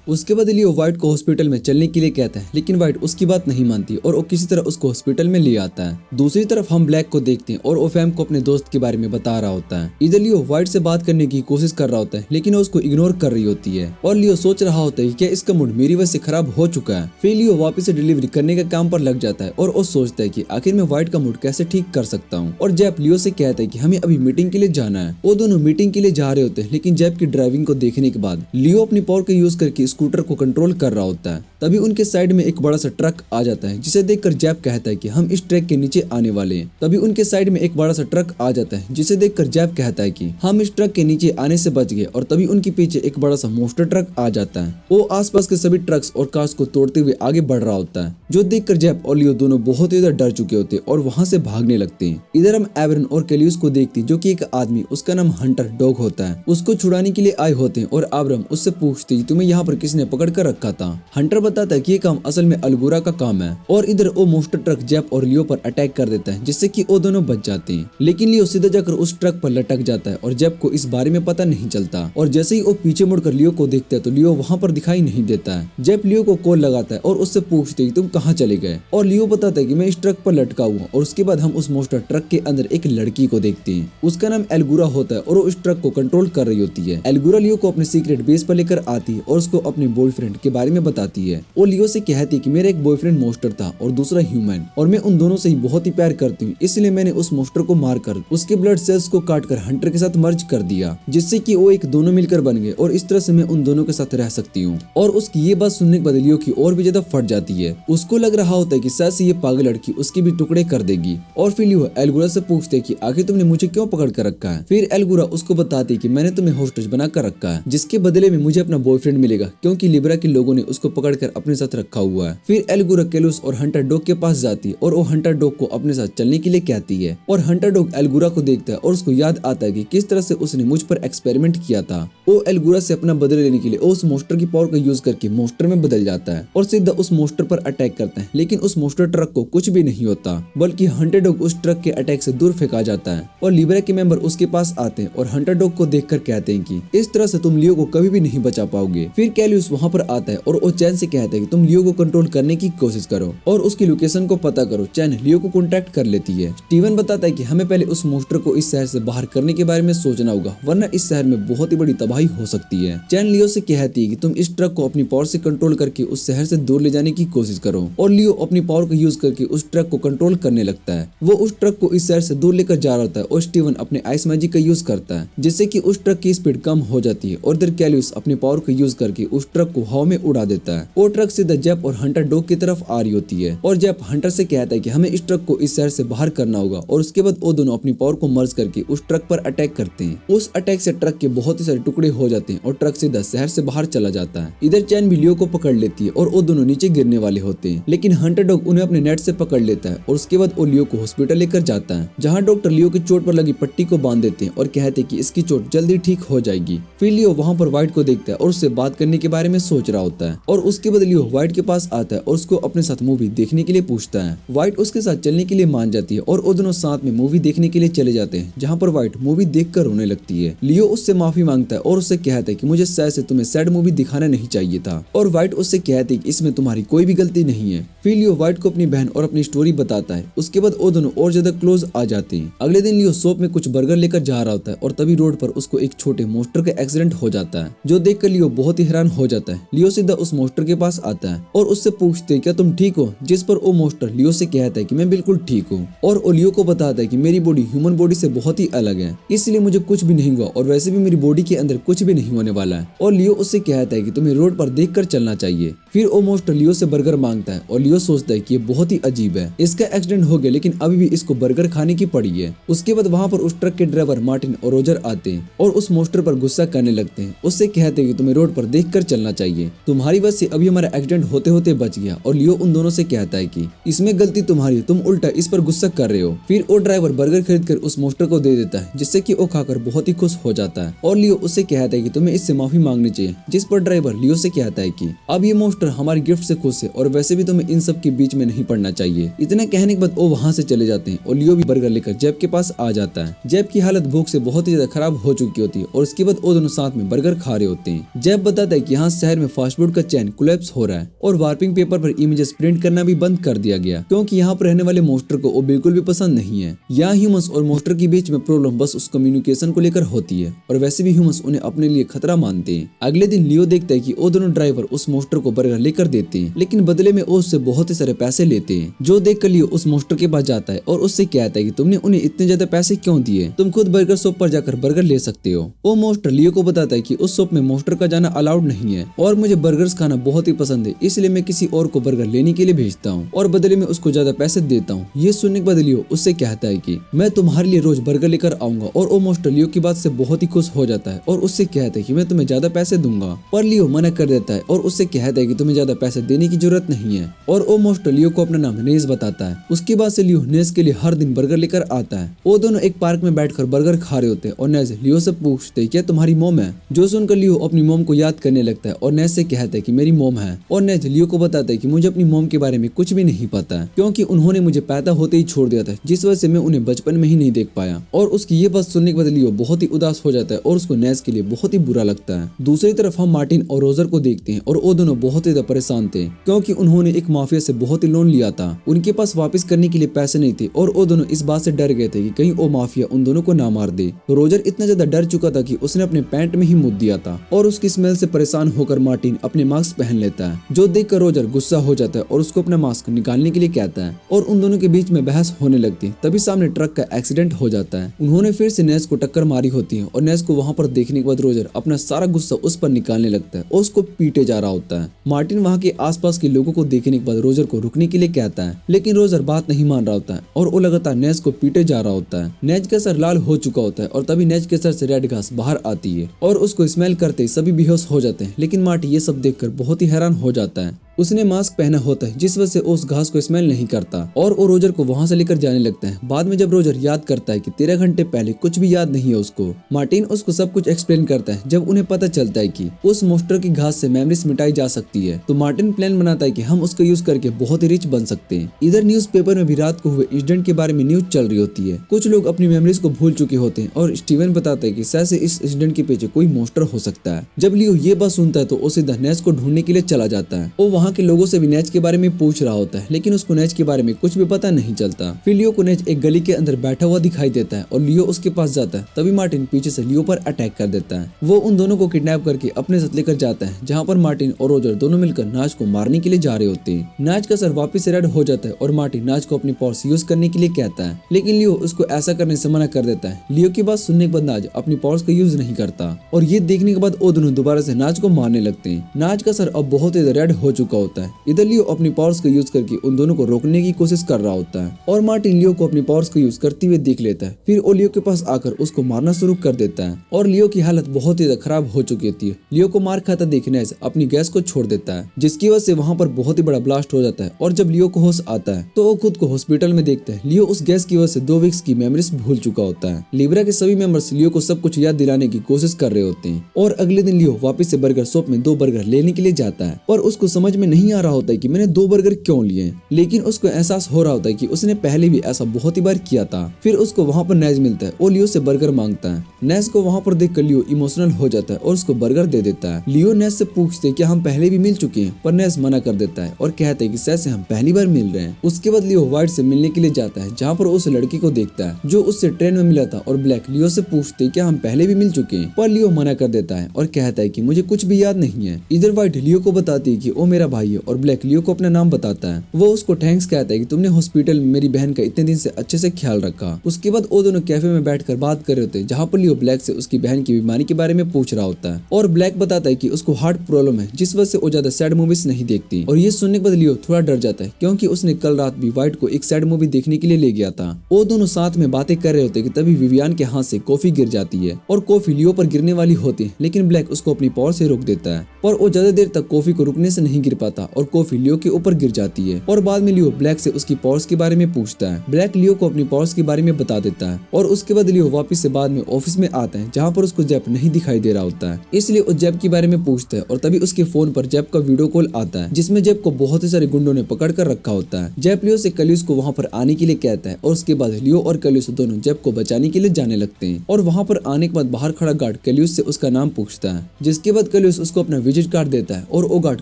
उसके बाद लियो व्हाइट को हॉस्पिटल में चलने के लिए कहता है, लेकिन व्हाइट उसकी बात नहीं मानती और वो किसी तरह उसको हॉस्पिटल में ले आता है। दूसरी तरफ हम ब्लैक को देखते हैं और वो फैम को अपने दोस्त के बारे में बता रहा होता है। इधर लियो व्हाइट से बात करने की कोशिश कर रहा होता है, लेकिन वो उसको इग्नोर कर रही होती है और लियो सोच रहा होता है कि क्या इसका मूड मेरी वजह से खराब हो चुका है। फिर लियो वापस से डिलीवरी करने का काम पर लग जाता है और वो सोचता है कि आखिर मैं व्हाइट का मूड कैसे ठीक कर सकता हूँ। और जैप लियो से कहता है कि हमें अभी मीटिंग के लिए जाना है। वो दोनों मीटिंग के लिए जा रहे होते हैं, लेकिन जैप की ड्राइविंग को देखने के बाद लियो अपनी पावर का यूज करके स्कूटर को कंट्रोल कर रहा होता है। तभी उनके साइड में एक बड़ा सा ट्रक आ जाता है, जिसे देखकर जैप कहता है कि हम इस ट्रक के नीचे आने वाले हैं। तभी उनके साइड में एक बड़ा सा ट्रक आ जाता है, जिसे देखकर जैप कहता है कि हम इस ट्रक के नीचे आने से बच गए। और तभी उनके पीछे एक बड़ा सा मॉन्स्टर ट्रक आ जाता है। वो आसपास के सभी ट्रक्स और कार्स को तोड़ते हुए आगे बढ़ रहा होता है, जो देखकर जैप और लियो दोनों बहुत ही ज्यादा डर चुके होते और वहां से भागने लगते हैं। इधर हम एवरन और कैलियस को देखते हैं, जो कि एक आदमी, उसका नाम हंटर डॉग होता है, उसको छुड़ाने के लिए आए होते हैं। और आब्रम उससे पूछते हैं तुम्हें यहाँ पर किसने पकड़ कर रखा था। हंटर बताता है कि ये काम असल में अलगोरा का काम है और इधर वो मोस्टर ट्रक जेप और लियो पर अटैक कर देता है जिससे कि वो दोनों बच जाते हैं। लेकिन लियो सीधा जाकर उस ट्रक पर लटक जाता है और जेप को इस बारे में पता नहीं चलता और जैसे ही वो पीछे मुड़कर लियो को देखता है तो लियो वहाँ पर दिखाई नहीं देता है। जेप लियो को कॉल लगाता है और उससे पूछते है तुम कहाँ चले गए और लियो बताता है कि मैं इस ट्रक पर लटका हुआ। और उसके बाद हम उस मोस्टर ट्रक के अंदर एक लड़की को देखते हैं। उसका नाम एलगुरा होता है और वो इस ट्रक को कंट्रोल कर रही होती है। एलगुरा लियो को अपने सीक्रेट बेस पर लेकर आती है और उसको अपने बॉयफ्रेंड के बारे में बताती है। वो लियो से कहती है कि मेरा एक बॉयफ्रेंड मोस्टर था और दूसरा ह्यूमन और मैं उन दोनों से ही बहुत ही प्यार करती हूँ, इसलिए मैंने उस मोस्टर को मारकर उसके ब्लड सेल्स को काटकर हंटर के साथ मर्ज कर दिया जिससे कि वो एक दोनों मिलकर बन गए और इस तरह से मैं उन दोनों के साथ रह सकती हूँ। और उसकी ये बात सुनने के बाद लियो की और भी ज्यादा फट जाती है। उसको लग रहा होता है कि शायद से ये पागल लड़की उसके भी टुकड़े कर देगी। और फिर लियो एलगुरा से पूछते है कि आखिर तुमने मुझे क्यों पकड़ कर रखा है। फिर एलगुरा उसको बताती है कि मैंने तुम्हें होस्टेज बना कर रखा है जिसके बदले में मुझे अपना बॉयफ्रेंड मिलेगा क्योंकि लिब्रा के लोगों ने उसको पकड़कर अपने साथ रखा हुआ है। फिर एलगुरा केलुस और हंटर डॉग के पास जाती है और वो हंटर डॉग को अपने साथ चलने के लिए कहती है। और हंटर डॉग एलगुरा को देखता है और उसको याद आता है कि किस तरह से उसने मुझ पर एक्सपेरिमेंट किया था। वो एलगुरा से अपना बदला लेने के लिए उस मोस्टर की पावर का यूज करके मोस्टर में बदल जाता है और सीधा उस मोस्टर पर अटैक करता है। लेकिन उस मोस्टर ट्रक को कुछ भी नहीं होता बल्कि हंटर डॉग उस ट्रक के अटैक से दूर फेंका जाता है। और लिब्रा के मेंबर उसके पास आते हैं और हंटर डॉग को देखकर कहते हैं कि इस तरह से तुम लियो को कभी भी नहीं बचा पाओगे। फिर कैलियस वहाँ पर आता है और वो चैन से कहता है कि तुम लियो को कंट्रोल करने की कोशिश करो और उसकी लोकेशन को पता करो। चैन लियो को कॉन्टैक्ट कर लेती है। स्टीवन बताता है कि हमें पहले उस मोस्टर को इस शहर से बाहर करने के बारे में सोचना होगा वरना इस शहर में बहुत ही बड़ी तबाही हो सकती है। चैन लियो से कहती है कि तुम इस ट्रक को अपनी पावर से कंट्रोल करके उस शहर से दूर ले जाने की कोशिश करो। और लियो अपनी पावर का यूज करके उस ट्रक को कंट्रोल करने लगता है। वो उस ट्रक को इस शहर से दूर लेकर जा रहा होता है और स्टीवन अपने आइस मैजिक का यूज करता है जिससे कि उस ट्रक की स्पीड कम हो जाती है। और इधर कैलियस अपनी पावर का यूज करके उस ट्रक को हवा में उड़ा देता है। वो ट्रक सीधा जेप और हंटर डॉग की तरफ आ रही होती है और जेप हंटर से कहता है कि हमें इस ट्रक को इस शहर से बाहर करना होगा। और उसके बाद वो दोनों अपनी पावर को मर्ज करके उस ट्रक पर अटैक करते हैं। उस अटैक से ट्रक के बहुत ही सारे टुकड़े हो जाते हैं और ट्रक सीधा शहर से बाहर चला जाता है। इधर चैन भी लियो को पकड़ लेती है और वो दोनों नीचे गिरने वाले होते हैं लेकिन हंटर डॉग उन्हें अपने नेट से पकड़ लेता है और उसके बाद वो लियो को हॉस्पिटल लेकर जाता है जहाँ डॉक्टर लियो की चोट पर लगी पट्टी को बांध देते हैं और कहते हैं कि इसकी चोट जल्दी ठीक हो जाएगी। फिर लियो वहाँ पर व्हाइट को देखता है और उससे बात करने के बारे में सोच रहा होता है और उसके बाद लियो व्हाइट के पास आता है और उसको अपने साथ मूवी देखने के लिए पूछता है। व्हाइट उसके साथ चलने के लिए मान जाती है और वो दोनों साथ में मूवी देखने के लिए चले जाते हैं जहाँ पर व्हाइट मूवी देखकर रोने लगती है। लियो उससे माफी मांगता है और उससे कहता है कि मुझे शायद से तुम्हें सैड मूवी दिखाना नहीं चाहिए था। और व्हाइट उससे कहती है कि इसमें तुम्हारी कोई भी गलती नहीं है। फिर लियो व्हाइट को अपनी बहन और अपनी स्टोरी बताता है। उसके बाद वो दोनों और ज्यादा क्लोज आ जाते हैं। अगले दिन लियो शॉप में कुछ बर्गर लेकर जा रहा होता है और तभी रोड पर उसको एक छोटे मोस्टर का एक्सीडेंट हो जाता है जो देखकर लियो बहुत ही हैरान हो जाता है। लियो सीधा उस मोस्टर के पास आता है और उससे पूछते हैं क्या तुम ठीक हो, जिस पर वो मोस्टर लियो से कहता है कि मैं बिल्कुल ठीक हूँ। और वो लियो को बताता है कि मेरी बॉडी ह्यूमन बॉडी से बहुत ही अलग है इसलिए मुझे कुछ भी नहीं हुआ और वैसे भी मेरी बॉडी के अंदर कुछ भी नहीं होने वाला है। और लियो उससे कहता है कि तुम्हें रोड पर देख कर चलना चाहिए। फिर वो मोस्टर लियो से बर्गर मांगता है और लियो सोचता है कि ये बहुत ही अजीब है, इसका एक्सीडेंट हो गया लेकिन अभी भी इसको बर्गर खाने की पड़ी है। उसके बाद वहाँ पर उस ट्रक के ड्राइवर मार्टिन और रोजर आते हैं और उस मोस्टर पर गुस्सा करने लगते हैं। उससे कहते हैं कि तुम्हें रोड पर देख कर चलना चाहिए, तुम्हारी वजह से अभी हमारा एक्सीडेंट होते होते बच गया। और लियो उन दोनों से कहता है कि इसमें गलती तुम्हारी, तुम उल्टा इस पर गुस्सा कर रहे हो। फिर वो ड्राइवर बर्गर खरीद कर उस मोस्टर को दे देता है जिससे कि वो खाकर बहुत ही खुश हो जाता है। और लियो उससे कहता है कि तुम्हें इससे माफी मांगनी चाहिए, जिस पर ड्राइवर लियो से कहता है कि अब ये मोस्टर हमारे गिफ्ट से खुश है और वैसे भी तुम्हें इन सब के बीच में नहीं पड़ना चाहिए। इतना कहने के बाद वो वहाँ से चले जाते हैं और लियो भी बर्गर लेकर जेब के पास आ जाता है। जेब की हालत भूख से बहुत ही ज्यादा खराब हो चुकी होती है और उसके बाद वो दोनों साथ में बर्गर खा रहे होते हैं। जेब बताता है कि यहाँ शहर में फास्ट फूड का चैन कोलैप्स हो रहा है और वार्पिंग पेपर पर इमेजेस प्रिंट करना भी बंद कर दिया गया क्योंकि यहाँ पर रहने वाले मोस्टर को वो बिल्कुल भी पसंद नहीं है। यहाँ ह्यूमंस और मोस्टर के बीच में प्रॉब्लम बस उस कम्युनिकेशन को लेकर होती है और वैसे भी ह्यूमंस उन्हें अपने लिए खतरा मानते हैं। अगले दिन लियो देखता है कि वो दोनों ड्राइवर उस मोस्टर को बर्गर लेकर देते हैं लेकिन बदले में वो उससे बहुत ही सारे पैसे लेते हैं, जो देखकर लियो उस मोस्टर के पास जाता है और उससे कहता है कि तुमने उन्हें इतने ज्यादा पैसे क्यों दिए, तुम खुद बर्गर शॉप पर जाकर बर्गर ले सकते हो। वो मोस्टर लियो को बताता है कि उस शॉप में मोस्टर का जाना अलाउड नहीं है और मुझे बर्गर्स खाना बहुत ही पसंद है, इसलिए मैं किसी और को बर्गर लेने के लिए भेजता हूँ और बदले में उसको ज्यादा पैसे देता हूँ। ये सुनने के बाद लियो उससे कहता है कि मैं तुम्हारे लिए रोज बर्गर लेकर आऊंगा और वो मोस्टर लियो की बात से बहुत ही खुश हो जाता है और उससे कहता है कि मैं तुम्हें ज्यादा पैसे दूंगा। पर लियो मना कर देता है और उससे कहता है कि तुम्हें ज्यादा पैसे देने की जरूरत नहीं है। और वो मोस्ट लियो को अपना नाम नेज बताता है। उसके बाद से लियो नेज के लिए हर दिन बर्गर लेकर आता है। वो दोनों एक पार्क में बैठकर बर्गर खा रहे होते हैं और नेज लियो से पूछते हैं क्या तुम्हारी मॉम है। जो सुनकर लियो अपनी मॉम को याद करने लगता है और नेज से कहता है कि मेरी मॉम है। और नेज लियो को बताता है कि मुझे अपनी मॉम के बारे में कुछ भी नहीं पता है, क्योंकि उन्होंने मुझे पैदा होते ही छोड़ दिया था, जिस वजह से मैं उन्हें बचपन में ही नहीं देख पाया। और उसकी ये बात सुनने के बाद लियो बहुत ही उदास हो जाता है और उसको नेज के लिए बहुत ही बुरा लगता है। दूसरी तरफ हम मार्टिन और रोजर को देखते हैं और वो दोनों बहुत ही ज्यादा परेशान थे, क्योंकि उन्होंने एक माफिया से बहुत ही लोन लिया था। उनके पास वापस करने के लिए पैसे नहीं थे और वो दोनों इस बात से डर गए थे कि कहीं वो माफिया उन दोनों को ना मार दे। रोजर इतना ज्यादा डर चुका था कि उसने अपने पैंट में ही मुद दिया था और उसकी स्मेल से परेशान होकर मार्टिन अपने मास्क पहन लेता है, जो देखकर रोजर गुस्सा हो जाता है और उसको अपना मास्क निकालने के लिए कहता है और उन दोनों के बीच में बहस होने लगती है। तभी सामने ट्रक का एक्सीडेंट हो जाता है। उन्होंने फिर से नेज को टक्कर मारी होती है और नेज को वहां पर देखने के बाद रोजर अपना सारा गुस्सा उस पर निकालने लगता है और उसको पीटे जा रहा होता है। मार्टिन वहां के आसपास के लोगों को देखने के बाद रोजर को रुकने के लिए कहता है, लेकिन रोजर बात नहीं मान रहा होता है और वो लगातार नेज को पीटे जा रहा होता है। नेज का सर लाल हो चुका होता है और तभी नेज के सर से रेड घास बाहर आती है और उसको स्मेल करते ही सभी बेहोश हो जाते हैं। लेकिन मार्टिन ये सब देखकर बहुत ही हैरान हो जाता है। उसने मास्क पहना होता है जिस वजह से उस घास को स्मेल नहीं करता और वो रोजर को वहां से लेकर जाने लगता है। बाद में जब रोजर याद करता है कि 13 घंटे पहले कुछ भी याद नहीं है उसको, मार्टिन उसको सब कुछ एक्सप्लेन करता है। जब उन्हें पता चलता है कि उस मोस्टर की घास से मेमोरीज मिटाई जा सकती है, तो मार्टिन प्लान बनाता है कि हम उसको यूज करके बहुत ही रिच बन सकते हैं। इधर न्यूज़पेपर में भी रात को हुए इंसिडेंट के बारे में न्यूज चल रही होती है। कुछ लोग अपनी मेमोरीज को भूल चुके होते हैं और स्टीवन बताता है कि शायद से इस इंसिडेंट के पीछे कोई मोस्टर हो सकता है। जब लियो ये बात सुनता है तो वो सीधा नेज को ढूंढने के लिए चला जाता है। वो वहाँ के लोगों से भी नेज के बारे में पूछ रहा होता है, लेकिन उसको नेज के बारे में कुछ भी पता नहीं चलता। फिर लियो को नेज एक गली के अंदर बैठा हुआ दिखाई देता है और लियो उसके पास जाता है। तभी मार्टिन पीछे से लियो पर अटैक कर देता है। वो उन दोनों को किडनैप करके अपने साथ लेकर जाता है, जहाँ पर मार्टिन और रोजर दोनों मिलकर नाज को मारने के लिए जा रहे होते हैं। नाज का सर वापिस से रेड हो जाता है और मार्टिन नाज को अपनी पावर्स यूज करने के लिए कहता है, लेकिन लियो उसको ऐसा करने से मना कर देता है। लियो की बात सुनने के बाद नाज अपनी पावर्स का यूज नहीं करता और ये देखने के बाद वो दोनों दोबारा से नाज को मारने लगते हैं। नाज का सर अब बहुत ही रेड हो चुका होता है। इधर लियो अपनी पावर्स का यूज करके उन दोनों को रोकने की कोशिश कर रहा होता है और मार्टिन लियो को अपनी पावर्स का यूज करते हुए देख लेता है। फिर वो लियो के पास आकर उसको मारना शुरू कर देता है और लियो की हालत बहुत ही खराब हो चुकी होती है। लियो को मार खाता देखने से अपनी गैस को छोड़ देता है, जिसकी वजह से वहाँ पर बहुत ही बड़ा ब्लास्ट हो जाता है। और जब लियो को होश आता है तो वो खुद को हॉस्पिटल में देखता है। लियो उस गैस की वजह से 2 वीक्स की मेमोरीज भूल चुका होता है। लिब्रा के सभी मेंबर्स लियो को सब कुछ याद दिलाने की कोशिश कर रहे होते हैं और अगले दिन लियो वापस से बर्गर शॉप में 2 बर्गर लेने के लिए जाता है और उसको समझ में नहीं आ रहा होता है कि मैंने 2 बर्गर क्यों लिए, लेकिन उसको एहसास हो रहा होता है कि उसने पहले भी ऐसा बहुत ही बार किया था। फिर उसको वहाँ पर नेज मिलता है और लियो से बर्गर मांगता है। नेज को वहाँ पर देखकर लियो इमोशनल हो जाता है और उसको बर्गर दे देता है। लियो नेज से पूछते क्या हम पहले भी मिल चुके हैं, पर नेज मना कर देता है और कहता है कि शायद से हम पहली बार मिल रहे हैं। उसके बाद लियो व्हाइट से मिलने के लिए जाता है, जहाँ पर उस लड़की को देखता है जो उससे ट्रेन में मिला था और ब्लैक लियो से पूछते क्या हम पहले भी मिल चुके हैं, पर लियो मना कर देता है और कहता है कि मुझे कुछ भी याद नहीं है। इधर व्हाइट लियो को बताती है कि वो मेरा भाई है और ब्लैक लियो को अपना नाम बताता है। वो उसको थैंक्स कहता है कि तुमने हॉस्पिटल में मेरी बहन का इतने दिन से अच्छे से ख्याल रखा। उसके बाद वो दोनों कैफे में बैठकर बात कर रहे होते हैं, जहाँ पर लियो ब्लैक से उसकी बहन की बीमारी के बारे में पूछ रहा होता है और ब्लैक बताता है कि उसको हार्ट प्रॉब्लम है, जिस वजह से वो ज्यादा सैड मूवीज नहीं देखती। और ये सुनने के बाद लियो थोड़ा डर जाता है, क्योंकि उसने कल रात भी व्हाइट को एक सैड मूवी देखने के लिए ले गया था। वो दोनों साथ में बातें कर रहे होते कि तभी विवियान के हाथ से कॉफी गिर जाती है और कॉफी लियो पर गिरने वाली होती है, लेकिन ब्लैक उसको अपनी पावर से रोक देता है। पर वो ज्यादा देर तक कॉफी को रुकने से नहीं गिर पाता और कॉफी लियो के ऊपर गिर जाती है। और बाद में लियो ब्लैक से उसकी पावर्स के बारे में पूछता है। ब्लैक लियो को अपनी पावर्स के बारे में बता देता है और उसके बाद लियो वापस से बाद में ऑफिस में आता है, जहाँ पर उसको जेप नहीं दिखाई दे रहा होता है, इसलिए उस जेप के बारे में पूछता है। और तभी उसके फोन पर जेप का वीडियो कॉल आता है, जिसमें जेप को बहुत ही सारे गुंडों ने पकड़ कर रखा होता है। जेप लियो से कल्यूस को वहाँ पर आने के लिए कहता है और उसके बाद लियो और कल्यूस दोनों जेप को बचाने के लिए जाने लगते हैं। और वहाँ पर आने के बाद बाहर खड़ा गार्ड कल्यूस से उसका नाम पूछता है, जिसके बाद कल्यूस उसको अपना विजिट कार्ड देता है और वो गार्ड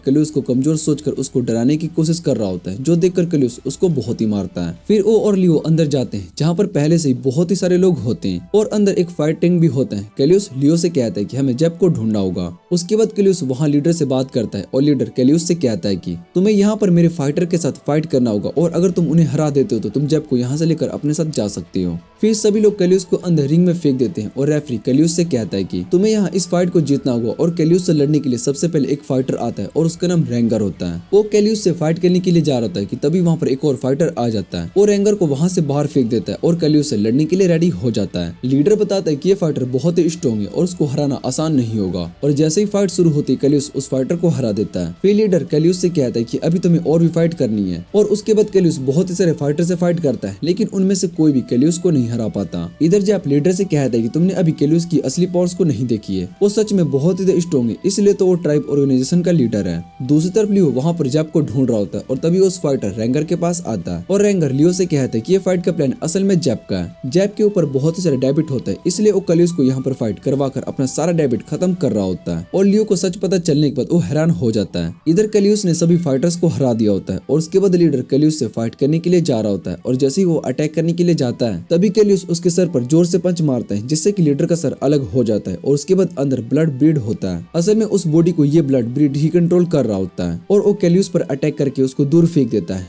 कल्यूस को कमजोर सोचकर उसको डराने की कोशिश कर रहा होता है, जो देखकर कल्यूस उसको बहुत ही मारता है। फिर वो और लियो अंदर जाते हैं, जहाँ पर पहले से ही बहुत ही सारे लोग होते हैं और अंदर एक फायर टैंक भी होता है। कल्यूस लियो से कहता है कि हमें जेप को ढूंढना होगा। उसके बाद कल्यूस वहाँ लीडर से बात करता है और लीडर कल्यूस से कहता है कि तुम्हें यहाँ पर मेरे फाइटर के साथ फाइट करना होगा और अगर तुम उन्हें हरा देते हो तो तुम जेप को यहाँ से लेकर अपने साथ जा सकते हो। फिर सभी लोग कल्यूस को अंदर रिंग में फेंक देते हैं और रेफरी कल्यूस से कहता है कि तुम्हें यहाँ इस फाइट को जीतना होगा। और कल्यूस से लड़ने के लिए सबसे पहले एक फाइटर आता है और उसका नाम रेंगर रेंगर होता है। वो कैलियोस से फाइट करने के लिए जा रहा था कि तभी वहाँ पर एक और फाइटर आ जाता है और रेंगर को वहाँ से बाहर फेंक देता है और कैलियोस से लड़ने के लिए रेडी हो जाता है। लीडर बताता है कि ये फाइटर बहुत ही स्ट्रॉन्ग है और उसको हराना आसान नहीं होगा और जैसे ही फाइट शुरू होती है कैलियोस उस फाइटर को हरा देता है। फिर लीडर कैलियोस से कहता है कि अभी तुम्हें और भी फाइट करनी है और उसके बाद कैलियोस बहुत ही सारे फाइटर से फाइट करता है लेकिन उनमें से कोई भी कैलियोस को नहीं हरा पाता। इधर जैप लीडर से कहता है कि तुमने अभी कैलियोस की असली पावर्स को नहीं देखी है, वो सच में बहुत ही स्ट्रॉन्ग है, इसलिए तो वो ट्राइब ऑर्गेनाइजेशन का लीडर है। दूसरी तरफ लियो वहाँ पर जैप को ढूंढ रहा होता है और तभी उस फाइटर रेंगर के पास आता है और रेंगर लियो से कहता है कि ये फाइट का प्लान असल में जैप का है। जैप के ऊपर बहुत ही सारे डेबिट होता है इसलिए वो कैलियोस को यहाँ पर फाइट करवा कर अपना सारा डेबिट खत्म कर रहा होता है और लियो को सच पता चलने के बाद वो हैरान हो जाता है। इधर कैलियोस ने सभी फाइटर्स को हरा दिया होता है और उसके बाद लीडर कैलियोस से फाइट करने के लिए जा रहा होता है और जैसे ही वो अटैक करने के लिए जाता है तभी कैलियोस उसके सर पर जोर से पंच मारता है जिससे कि लीडर का सर अलग हो जाता है और उसके बाद अंदर ब्लड ब्रीड होता है। असल में उस बॉडी को ये ब्लड ब्रीड ही कंट्रोल कर रहा होता है और वो कैलियोस पर अटैक करके उसको दूर फेंक देता है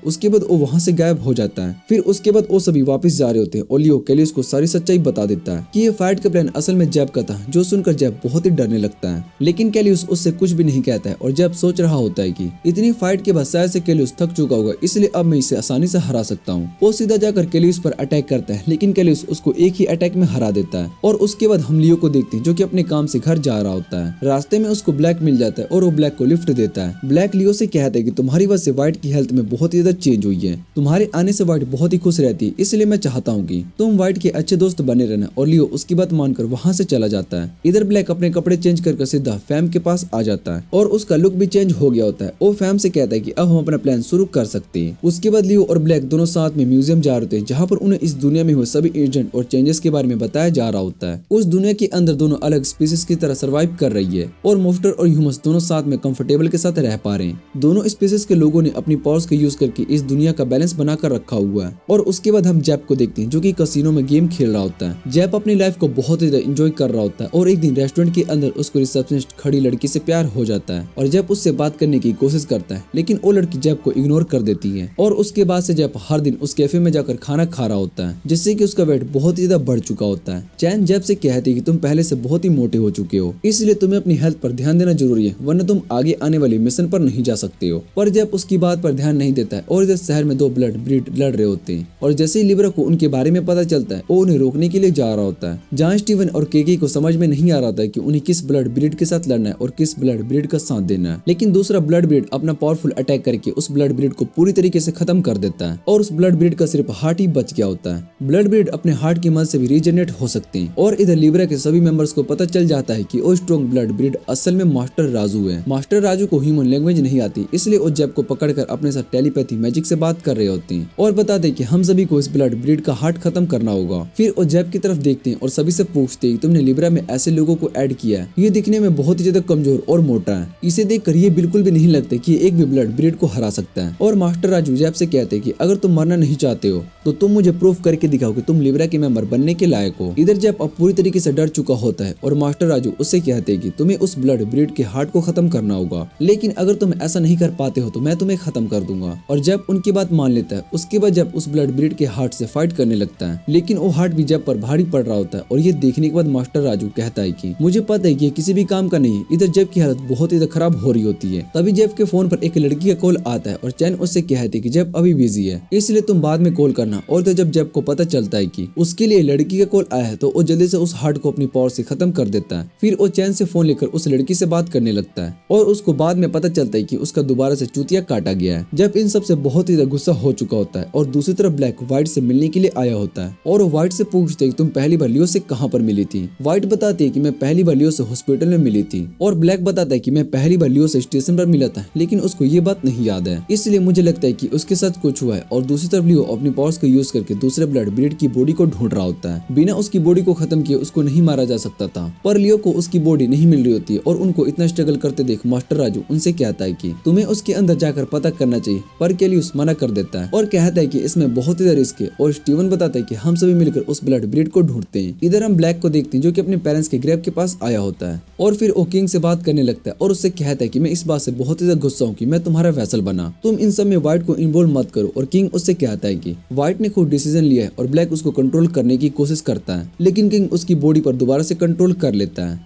उसके बाद वो वहाँ से गायब हो जाता है। फिर उसके बाद वो सभी वापस जा रहे होते हैं और लियो कैलियोस को सारी सच्चाई बता देता है कि ये फाइट का प्लान असल में जैप का था, जो सुनकर जैप बहुत ही डरने लगता है लेकिन कैलियोस उससे कुछ भी नहीं कहता है और जैप सोच रहा होता है कि इतनी फाइट के बाद शायद से कैलियोस थक चुका होगा इसलिए अब मैं इसे आसानी से हरा सकता हूँ। वो सीधा जाकर कैलियोस पर अटैक करता है लेकिन कैलियोस उसको एक ही अटैक में हरा देता है और उसके बाद हम लियो को देखते हैं जो कि अपने काम से घर जा रहा होता है। रास्ते में उसको ब्लैक मिल जाता है और वो ब्लैक को लिफ्ट देता है। ब्लैक लियो से कहता है कि तुम्हारी वजह से व्हाइट की हेल्थ में बहुत ही ज्यादा चेंज हुई है, तुम्हारे आने से व्हाइट बहुत ही खुश रहती है, इसलिए मैं चाहता हूँ कि तुम व्हाइट के अच्छे दोस्त बने रहना। और लियो उसकी बात मानकर वहाँ से चला जाता है। इधर ब्लैक अपने कपड़े चेंज कर सीधा फैम के पास आ जाता है और उसका लुक भी चेंज हो गया होता है। वो फैम से कहता है कि अब हम अपना प्लान शुरू कर सकते हैं। उसके बाद लियो और ब्लैक दोनों साथ में म्यूजियम जा रहे थे जहाँ पर उन्हें इस दुनिया में हुए सभी एजेंट और चेंजेस के बारे में बताया जा रहा होता है। उस दुनिया के अंदर दोनों अलग स्पीसीज की तरह सर्वाइव कर रही है और मॉन्स्टर और ह्यूमंस दोनों साथ में कंफर्टेबल के साथ रह पा रहे हैं। दोनों स्पीसीज के लोगों ने अपनी पावर्स का यूज करके इस दुनिया का बैलेंस बनाकर रखा हुआ है। और उसके बाद हम जैप को देखते हैं जो कि कसिनो में गेम खेल रहा होता है। जैप अपनी लाइफ को बहुत ही एंजॉय कर रहा होता है और एक दिन रेस्टोरेंट के अंदर उसको रिसेप्शनिस्ट खड़ी लड़की से प्यार हो जाता है और जैप उससे बात करने की कोशिश करता है लेकिन वो लड़की जैप को इग्नोर कर देती है और उसके बाद से जैप हर दिन उस कैफे में जाकर खाना खा रहा होता है जिससे कि उसका वेट बहुत ही ज्यादा बढ़ चुका होता है। चैन जैप से कहती है कि तुम पहले से बहुत ही मोटे हो चुके हो, इसलिए तुम्हें अपनी हेल्थ पर ध्यान देना जरूरी है वरना तुम आगे आने वाली मिशन पर नहीं जा सकते हो। पर जैप उसकी बात पर ध्यान नहीं देता है और इधर शहर में दो ब्लड ब्रीड लड़ रहे होते हैं और जैसे ही लिब्रा को उनके बारे में पता चलता है वो उन्हें रोकने के लिए जा रहा होता है। जहाँ स्टीवन और केकी को समझ में नहीं आ रहा था कि उन्हें किस ब्लड ब्रीड के साथ लड़ना है और किस ब्लड ब्रीड का साथ देना है, लेकिन दूसरा ब्लड ब्रीड अपना पावरफुल अटैक करके उस ब्लड ब्रीड को पूरी तरीके से खत्म कर देता है और उस ब्लड ब्रीड का सिर्फ हार्ट ही बच गया होता है। ब्लड ब्रीड अपने हार्ट की मदद से भी रीजनरेट हो सकते हैं और इधर लिब्रा के सभी मेंबर्स को पता चल जाता है कि वो स्ट्रॉन्ग ब्लड ब्रीड असल में मास्टर राजू है। मास्टर राजू को ह्यूमन लैंग्वेज नहीं आती इसलिए वो जैप को पकड़कर अपने साथ टेलीपैथी मैजिक से बात कर रहे होते हैं और बताते हैं कि हम सभी को इस ब्लड ब्रीड का हार्ट खत्म करना होगा। फिर वो जैप की तरफ देखते हैं और सभी से पूछते हैं तुमने लिब्रा में ऐसे लोगों को ऐड किया है, ये दिखने में बहुत ही ज्यादा कमजोर और मोटा है, इसे देखकर ये बिल्कुल भी नहीं लगता कि एक भी ब्लड ब्रीड को हरा सकता है। और मास्टर राजू जैप से कहते हैं कि अगर तुम मरना नहीं चाहते हो तो तुम मुझे प्रूफ करके दिखाओ कि तुम लिब्रा के मेंबर बनने के लायक हो। इधर जैप अब पूरी तरीके से डर चुका होता है और मास्टर राजू उससे कहते हैं कि तुम्हें उस ब्लड ब्रीड के हार्ट को खत्म करना होगा, लेकिन अगर तुम ऐसा नहीं कर पाते हो तो मैं तुम्हें खत्म कर दूंगा। और जैप उनकी बात मान लेता है। उसके बाद जैप उस ब्लड ब्रीड के हार्ट से फाइट करने लगता है लेकिन वो हार्ट भी जैप पर भारी पड़ रहा होता है और ये देखने के बाद मास्टर राजू कहता है कि मुझे पता है कि किसी भी काम का नहीं है। इधर जैप की हालत बहुत ही खराब हो रही होती है। तभी जैप के फोन पर एक लड़की का कॉल आता है और चैन उससे कहती है कि जैप अभी बिजी है इसलिए तुम बाद में कॉल करना। और तो जब जैप को पता चलता है कि उसके लिए लड़की का कॉल आया है तो वो जल्दी से उस हार्ट को अपनी पावर से खत्म कर देता है। फिर वो चैन से फोन लेकर उस लड़की से बात करने लगता है और उसको बाद में पता चलता है कि उसका दोबारा से चूतिया काटा गया है। जब इन सब से बहुत ही गुस्सा हो चुका होता है और दूसरी तरफ ब्लैक व्हाइट से मिलने के लिए आया होता है और वो व्हाइट से पूछते है कि तुम पहली बार लियो से कहाँ पर मिली थी। व्हाइट बताती है कि मैं पहली बार लियो से हॉस्पिटल में मिली थी और ब्लैक बताता है कि मैं पहली बार लियो से स्टेशन पर मिला था लेकिन उसको ये बात नहीं याद है, इसलिए मुझे लगता है कि उसके साथ कुछ हुआ है। और दूसरी तरफ लियो अपनी पावर्स का यूज करके दूसरे ब्लड ब्रीड की बॉडी को ढूंढ रहा होता है। बिना उसकी बॉडी को खत्म किए उसको नहीं मारा जा सकता था, पर लियो को उसकी बॉडी नहीं मिल रही होती है और उनको इतना स्ट्रगल करते देख मास्टर राजू उनसे कहता है कि तुम्हें उसके अंदर जाकर पता करना चाहिए, पर कैलियोस मना कर देता है और कहता है कि इसमें बहुत ही रिस्क है। और स्टीवन बताता है कि हम सभी मिलकर उस ब्लड ब्रीड को ढूंढते हैं। इधर हम ब्लैक को देखते हैं जो कि अपने पेरेंट्स के ग्रेव के पास आया होता है और फिर वो किंग से बात करने लगता है और उससे कहता है कि मैं इस बात से बहुत ही ज्यादा गुस्सा हूँ कि मैं तुम्हारा वैसल बना, तुम इन सब में व्हाइट को इन्वॉल्व मत करो। और किंग उससे कहता है कि व्हाइट ने खुद डिसीजन लिया है और ब्लैक उसको कंट्रोल करने की कोशिश करता है लेकिन किंग उसकी बॉडी पर दोबारा से कंट्रोल कर लेता है।